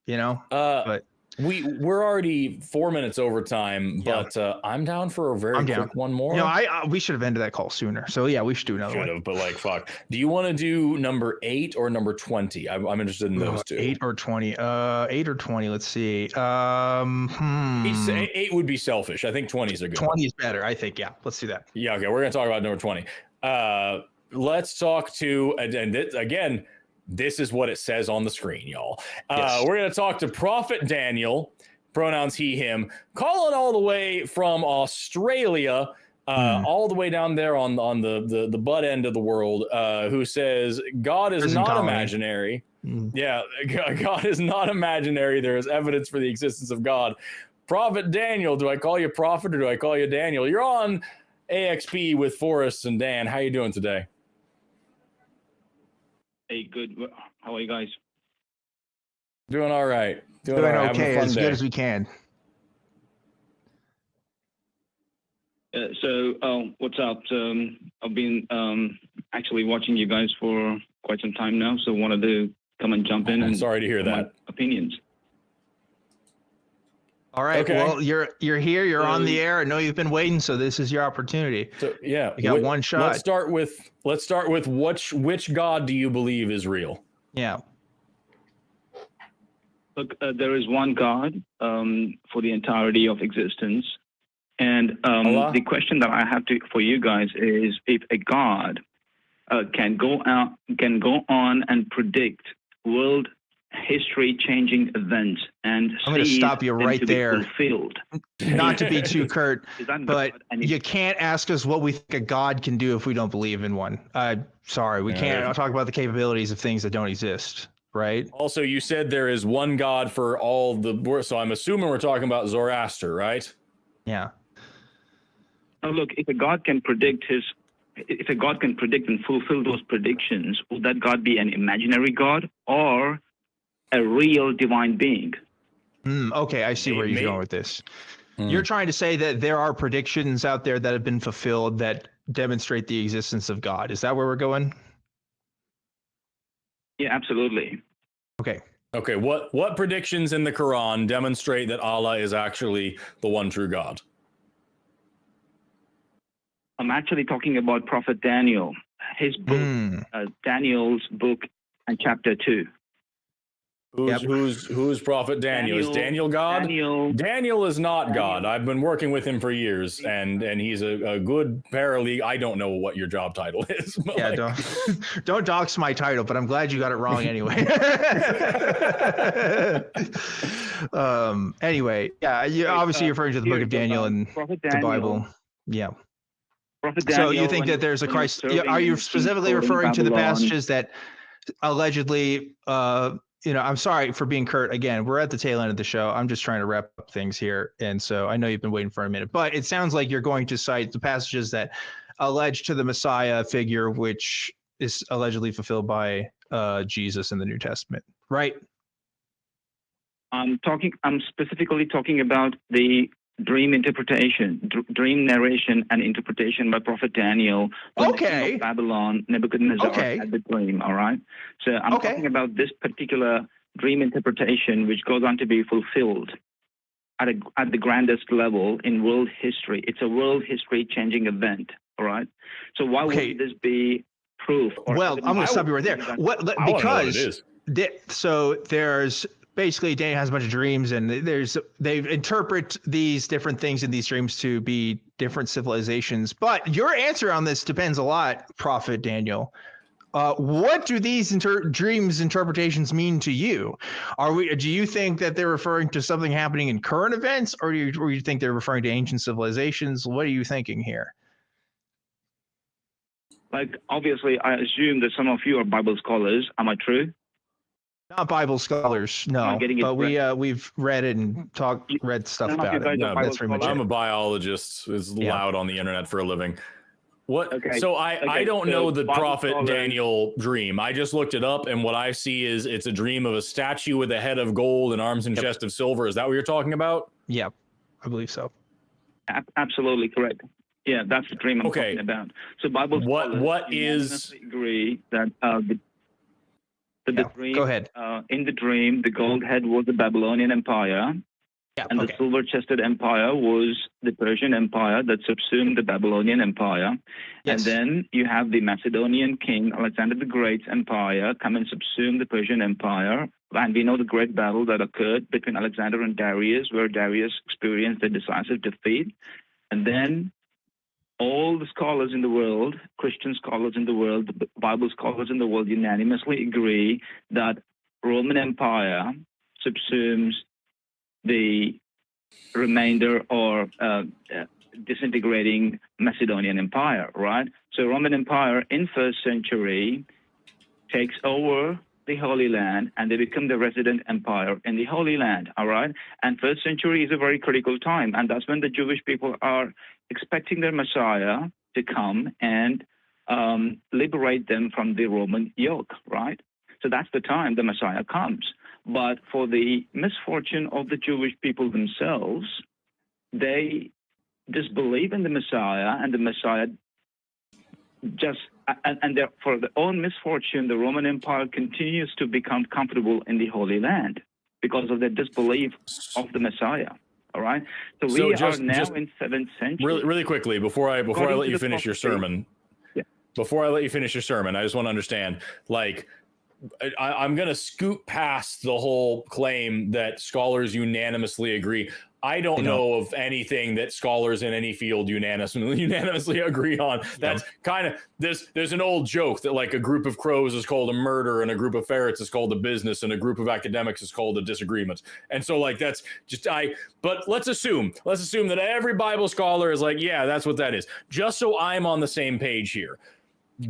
You know, but
we're already 4 minutes over time, but I'm down for a very quick one more.
No, we should have ended that call sooner. So yeah, we should do another one.
But like, fuck. Do you want to do number 8 or number 20? I'm interested in those two.
8 or 20. 8 or 20. Let's see.
8 would be selfish. I think 20s are good.
20 is better. I think. Yeah. Let's do that.
Yeah. Okay. We're gonna talk about number 20. Let's talk to again. This is what it says on the screen, y'all. We're going to talk to Prophet Daniel, pronouns he, him, calling all the way from Australia, all the way down there on the butt end of the world, who says God is not imaginary. Yeah, God is not imaginary. There is evidence for the existence of God. Prophet Daniel, do I call you Prophet or do I call you Daniel? You're on AXP with Forrest and Dan. How you doing today?
Hey, good. How are you guys?
Doing all right.
Doing okay, as good as we can.
What's up? I've been actually watching you guys for quite some time now, so wanted to come and jump in.
I'm sorry to hear that.
Opinions.
All right. Okay. Well, you're here. You're on the air. I know you've been waiting, so this is your opportunity. So
yeah,
you got one shot.
Let's start with which God do you believe is real?
Yeah.
Look, there is one God for the entirety of existence, and the question that I have for you guys is: if a God can go on and predict world history-changing events and
I'm going to stop you right there.
Fulfilled.
Not to be too curt, but you can't ask us what we think a God can do if we don't believe in one. Sorry, we can't talk about the capabilities of things that don't exist, right?
Also, you said there is one God for all the, so I'm assuming we're talking about Zoroaster, right?
Yeah.
Now, look, if a God can predict and fulfill those predictions, will that God be an imaginary God or a real divine being?
Okay, I see where you're going with this. You're trying to say that there are predictions out there that have been fulfilled that demonstrate the existence of God. Is that where we're going?
Yeah, absolutely.
Okay.
Okay, what predictions in the Quran demonstrate that Allah is actually the one true God?
I'm actually talking about Prophet Daniel, his book, Daniel's book and chapter 2.
Who's Prophet Daniel? Is Daniel God? Daniel is not God. I've been working with him for years, and he's a good paralegal. I don't know what your job title is.
Yeah, don't dox my title, but I'm glad you got it wrong anyway. Anyway, yeah, you're obviously referring to the book of Daniel and the Bible. Yeah. So you think that there's a Christ? Are you specifically referring to the passages that allegedly? I'm sorry for being curt. Again, we're at the tail end of the show. I'm just trying to wrap up things here. And so I know you've been waiting for a minute, but it sounds like you're going to cite the passages that allege to the Messiah figure, which is allegedly fulfilled by Jesus in the New Testament, right?
I'm specifically talking about the dream interpretation, dream narration and interpretation by Prophet Daniel. When the king of Babylon, Nebuchadnezzar, had the dream, all right? So I'm talking about this particular dream interpretation, which goes on to be fulfilled at the grandest level in world history. It's a world history changing event, all right? So why would this be proof?
Well, I'm going to stop you right there. Because so there's basically Daniel has a bunch of dreams, and they interpret these different things in these dreams to be different civilizations. But your answer on this depends a lot, Prophet Daniel. What do these dreams interpretations mean to you? Do you think that they're referring to something happening in current events, or do you think they're referring to ancient civilizations? What are you thinking here?
Like, obviously, I assume that some of you are Bible scholars. Am I true?
Not Bible scholars, no. But we've read it and read stuff about it.
No, that's pretty much I'm a biologist. It's loud on the internet for a living. What? Okay. So I don't know the Prophet Daniel dream. I just looked it up, and what I see is it's a dream of a statue with a head of gold and arms and chest of silver. Is that what you're talking about?
Yeah, I believe so.
Absolutely correct. Yeah, that's the dream I'm talking about. So Bible scholars agree that the dream.
Go ahead.
In the dream, the gold head was the Babylonian Empire. And the silver-chested empire was the Persian Empire that subsumed the Babylonian Empire. Yes. And then you have the Macedonian king, Alexander the Great's empire, come and subsume the Persian Empire. And we know the great battle that occurred between Alexander and Darius, where Darius experienced a decisive defeat. And then all the scholars in the world, Christian scholars in the world, the Bible scholars in the world, unanimously agree that Roman Empire subsumes the remainder or disintegrating Macedonian Empire, right? So Roman Empire in 1st century takes over the Holy Land, and they become the resident empire in the Holy Land, all right? And 1st century is a very critical time, and that's when the Jewish people are expecting their Messiah to come and liberate them from the Roman yoke, right? So that's the time the Messiah comes. But for the misfortune of the Jewish people themselves, they disbelieve in the Messiah, and the Messiah for their own misfortune, the Roman Empire continues to become comfortable in the Holy Land because of their disbelief of the Messiah. All right. So we are now in 7th century.
Really quickly, before I let you finish your sermon. Yeah. Before I let you finish your sermon, I just want to understand, like, I'm going to scoot past the whole claim that scholars unanimously agree. I don't know of anything that scholars in any field unanimously agree on. That's kind of there's an old joke that, like, a group of crows is called a murder and a group of ferrets is called a business and a group of academics is called a disagreement. And so, like, that's just but let's assume that every Bible scholar is like, yeah, that's what that is. Just so I'm on the same page here.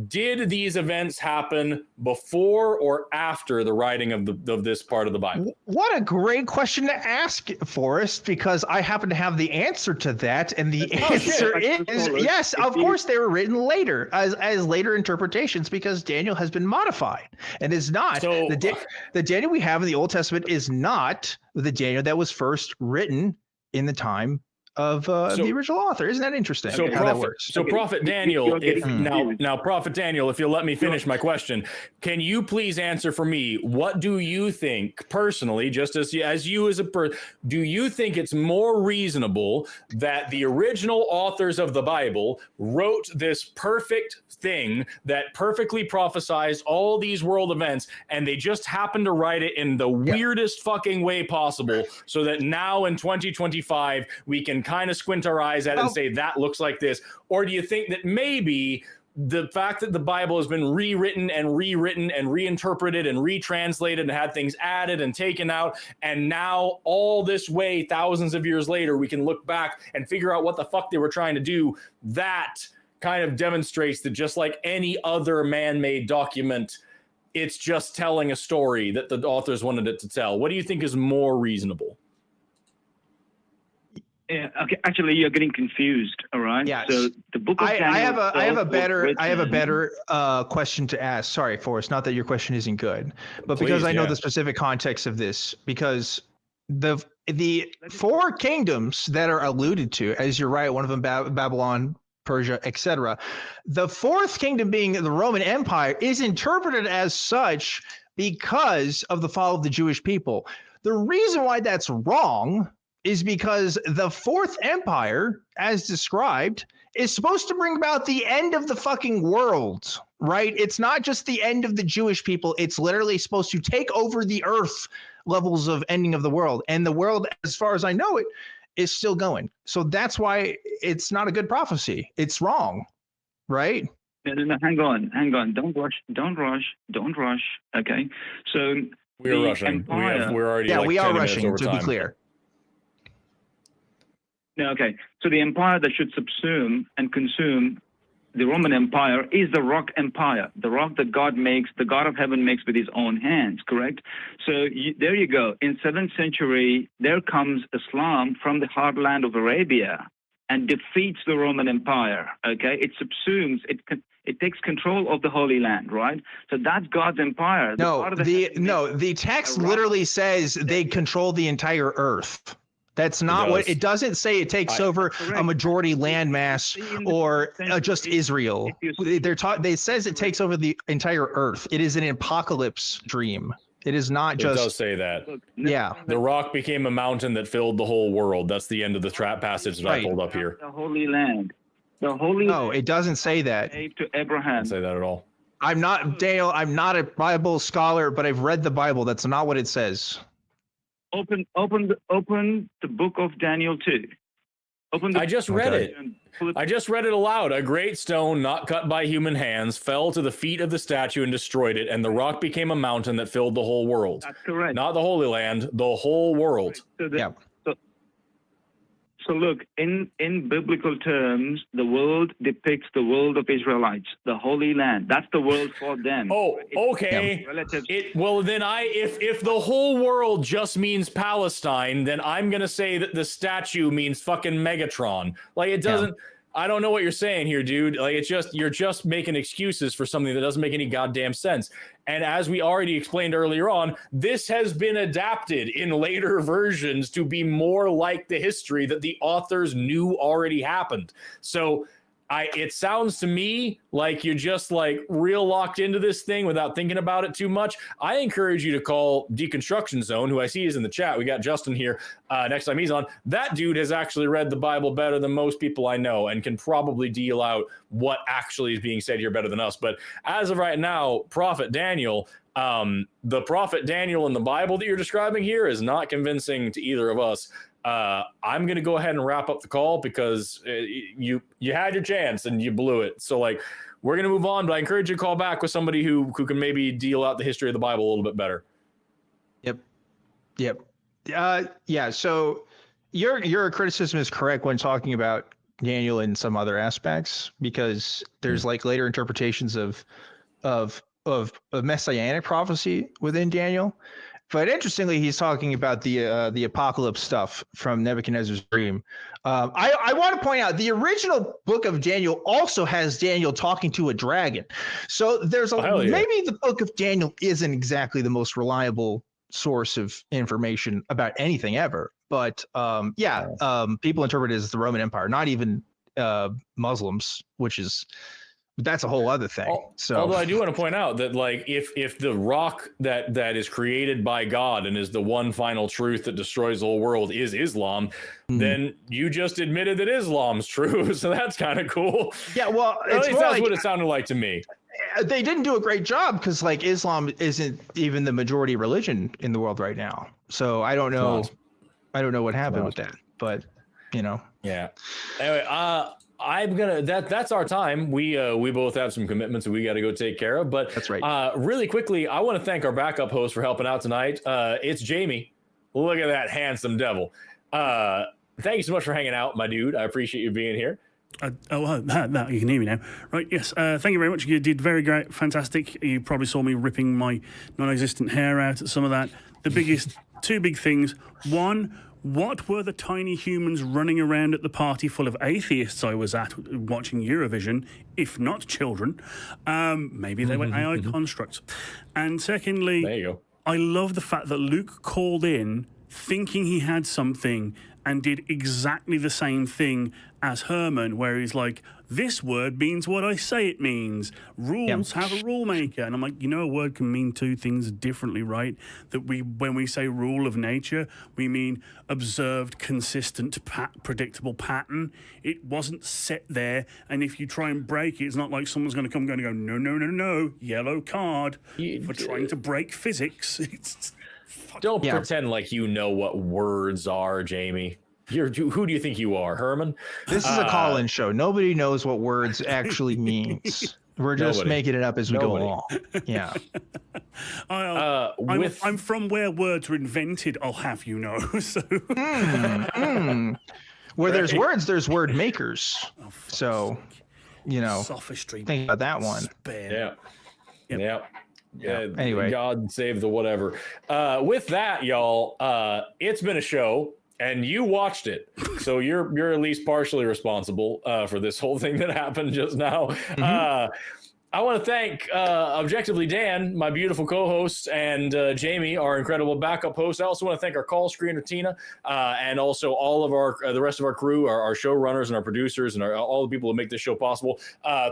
Did these events happen before or after the writing of this part of the Bible?
What a great question to ask, Forrest, because I happen to have the answer to that. And the answer is yes, of course they were written later as later interpretations, because Daniel has been modified and is not. So, the Daniel we have in the Old Testament is not the Daniel that was first written in the time of the original author. Isn't that interesting?
So how that works? So Prophet Daniel, now Prophet Daniel, if you'll let me finish my question, can you please answer for me? What do you think personally, just as you as a person, do you think it's more reasonable that the original authors of the Bible wrote this perfect thing that perfectly prophesies all these world events, and they just happened to write it in the weirdest fucking way possible, so that now in 2025 we can kind of squint our eyes at it and say that looks like this? Or do you think that maybe the fact that the Bible has been rewritten and reinterpreted and retranslated and had things added and taken out, and now all this way, thousands of years later, we can look back and figure out what the fuck they were trying to do? That kind of demonstrates that, just like any other man-made document, it's just telling a story that the authors wanted it to tell. What do you think is more reasonable?
Yeah, okay. Actually, you're getting confused. All right.
Yeah.
So the book of Daniel.
I have a better question to ask. Sorry, Forrest. Not that your question isn't good, but because I know the specific context of this. Because the four kingdoms that are alluded to, as you're right, one of them Babylon, Persia, etc. The fourth kingdom being the Roman Empire is interpreted as such because of the fall of the Jewish people. The reason why that's wrong is because the fourth empire, as described, is supposed to bring about the end of the fucking world, right? It's not just the end of the Jewish people. It's literally supposed to take over the earth levels of ending of the world. And the world, as far as I know it, is still going. So that's why it's not a good prophecy. It's wrong, right?
No, hang on. Don't rush. Okay. So
we're rushing. We're already
we are rushing, to be clear.
No, okay. So the empire that should subsume and consume the Roman Empire is the rock empire, the rock that God makes, the God of heaven makes with his own hands, correct? So there you go. In 7th century, there comes Islam from the heartland of Arabia and defeats the Roman Empire, okay? It subsumes, it takes control of the Holy Land, right? So that's God's empire.
The text literally says they control the entire earth. That's not what it doesn't say. It takes over a majority landmass or just Israel. They says it takes over the entire earth. It is an apocalypse dream. It is not just.
It does say that.
Yeah.
The rock became a mountain that filled the whole world. That's the end of the trap passage that I pulled up here.
The Holy Land. The Holy.
No, it doesn't say that.
To Abraham.
Doesn't say that at all.
I'm not Dale. I'm not a Bible scholar, but I've read the Bible. That's not what it says.
Open the book of Daniel 2.
I just read it. I just read it aloud. A great stone, not cut by human hands, fell to the feet of the statue and destroyed it, and the rock became a mountain that filled the whole world.
That's correct.
Not the Holy Land, the whole world.
So look, in biblical terms, the world depicts the world of Israelites, the Holy Land. That's the world for them.
Oh, okay. If the whole world just means Palestine, then I'm gonna say that the statue means fucking Megatron. Like it doesn't. I don't know what you're saying here, dude. Like it's just you're just making excuses for something that doesn't make any goddamn sense. And as we already explained earlier on, this has been adapted in later versions to be more like the history that the authors knew already happened. So it sounds to me like you're just like real locked into this thing without thinking about it too much. I encourage you to call Deconstruction Zone, who I see is in the chat. We got Justin here next time he's on. That dude has actually read the Bible better than most people I know and can probably deal out what actually is being said here better than us. But as of right now, Prophet Daniel, the Prophet Daniel in the Bible that you're describing here is not convincing to either of us. I'm going to go ahead and wrap up the call because you had your chance and you blew it. So like, we're going to move on, but I encourage you to call back with somebody who can maybe deal out the history of the Bible a little bit better.
Yep. Yeah. So your criticism is correct when talking about Daniel and some other aspects, because there's like later interpretations of messianic prophecy within Daniel. But interestingly, he's talking about the apocalypse stuff from Nebuchadnezzar's dream. I want to point out the original book of Daniel also has Daniel talking to a dragon. So there's maybe the book of Daniel isn't exactly the most reliable source of information about anything ever. But people interpret it as the Roman Empire, not even Muslims, that's a whole other thing.
Although I do want to point out that like if the rock that is created by God and is the one final truth that destroys the whole world is Islam, then you just admitted that Islam's true. So that's kind of cool.
Yeah, well,
at least that's what it sounded like to me.
They didn't do a great job because like Islam isn't even the majority religion in the world right now. So I don't know. I don't know what happened with that, but
Yeah. Anyway, that's our time. We both have some commitments that we got to go take care of, but
that's right.
Really quickly, I want to thank our backup host for helping out tonight. It's Jamie. Look at that handsome devil. Thank you so much for hanging out, my dude. I appreciate you being here.
You can hear me now, right? Yes. Thank you very much. You did very great, fantastic. You probably saw me ripping my non-existent hair out at some of that. The two big things. One, what were the tiny humans running around at the party full of atheists I was at watching Eurovision, if not children? Maybe they were AI constructs. And secondly,
there you go.
I love the fact that Luke called in thinking he had something and did exactly the same thing as Herman, where he's like, this word means what I say it means. Rules have a rule maker. And I'm like, a word can mean two things differently, right? That when we say rule of nature, we mean observed, consistent, predictable pattern. It wasn't set there. And if you try and break it, it's not like someone's going to come and go, no, yellow card for trying to break physics.
Don't pretend like you know what words are, Jamie. Who do you think you are, Herman?
This is a call-in show. Nobody knows what words actually means. We're just making it up as we go along. Yeah.
I'm from where words were invented, I'll have you know. So.
Where there's words, there's word makers. So,
sophistry.
Think about that one.
Yeah.
Anyway,
God save the whatever. With that, y'all, it's been a show. And you watched it, so you're at least partially responsible for this whole thing that happened just now. I want to thank Objectively Dan, my beautiful co-host, and Jamie, our incredible backup host. I also want to thank our call screener Tina, and also all of the rest of our crew, our showrunners and our producers, and all the people who make this show possible.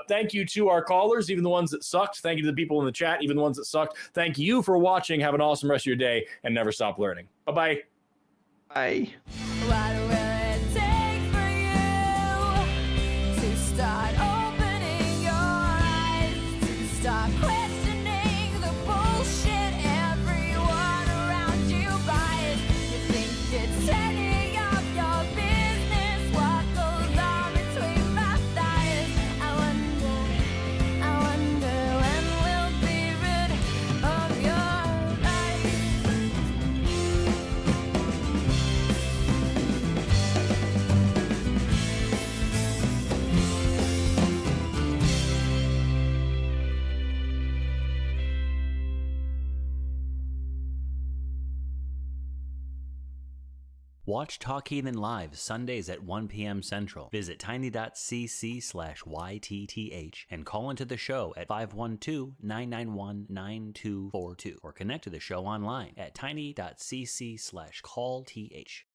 Thank you to our callers, even the ones that sucked. Thank you to the people in the chat, even the ones that sucked. Thank you for watching. Have an awesome rest of your day, and never stop learning. Bye-bye.
Bye.
What will it take for you to start opening your eyes, to start questioning the bullshit everyone around you buys? You think it's setting up your business, what goes on between my thighs? I wonder when we'll be rid of your life.
Watch Talk Heathen live Sundays at 1 p.m. Central. Visit tiny.cc/YTTH and call into the show at 512-991-9242 or connect to the show online at tiny.cc/callth.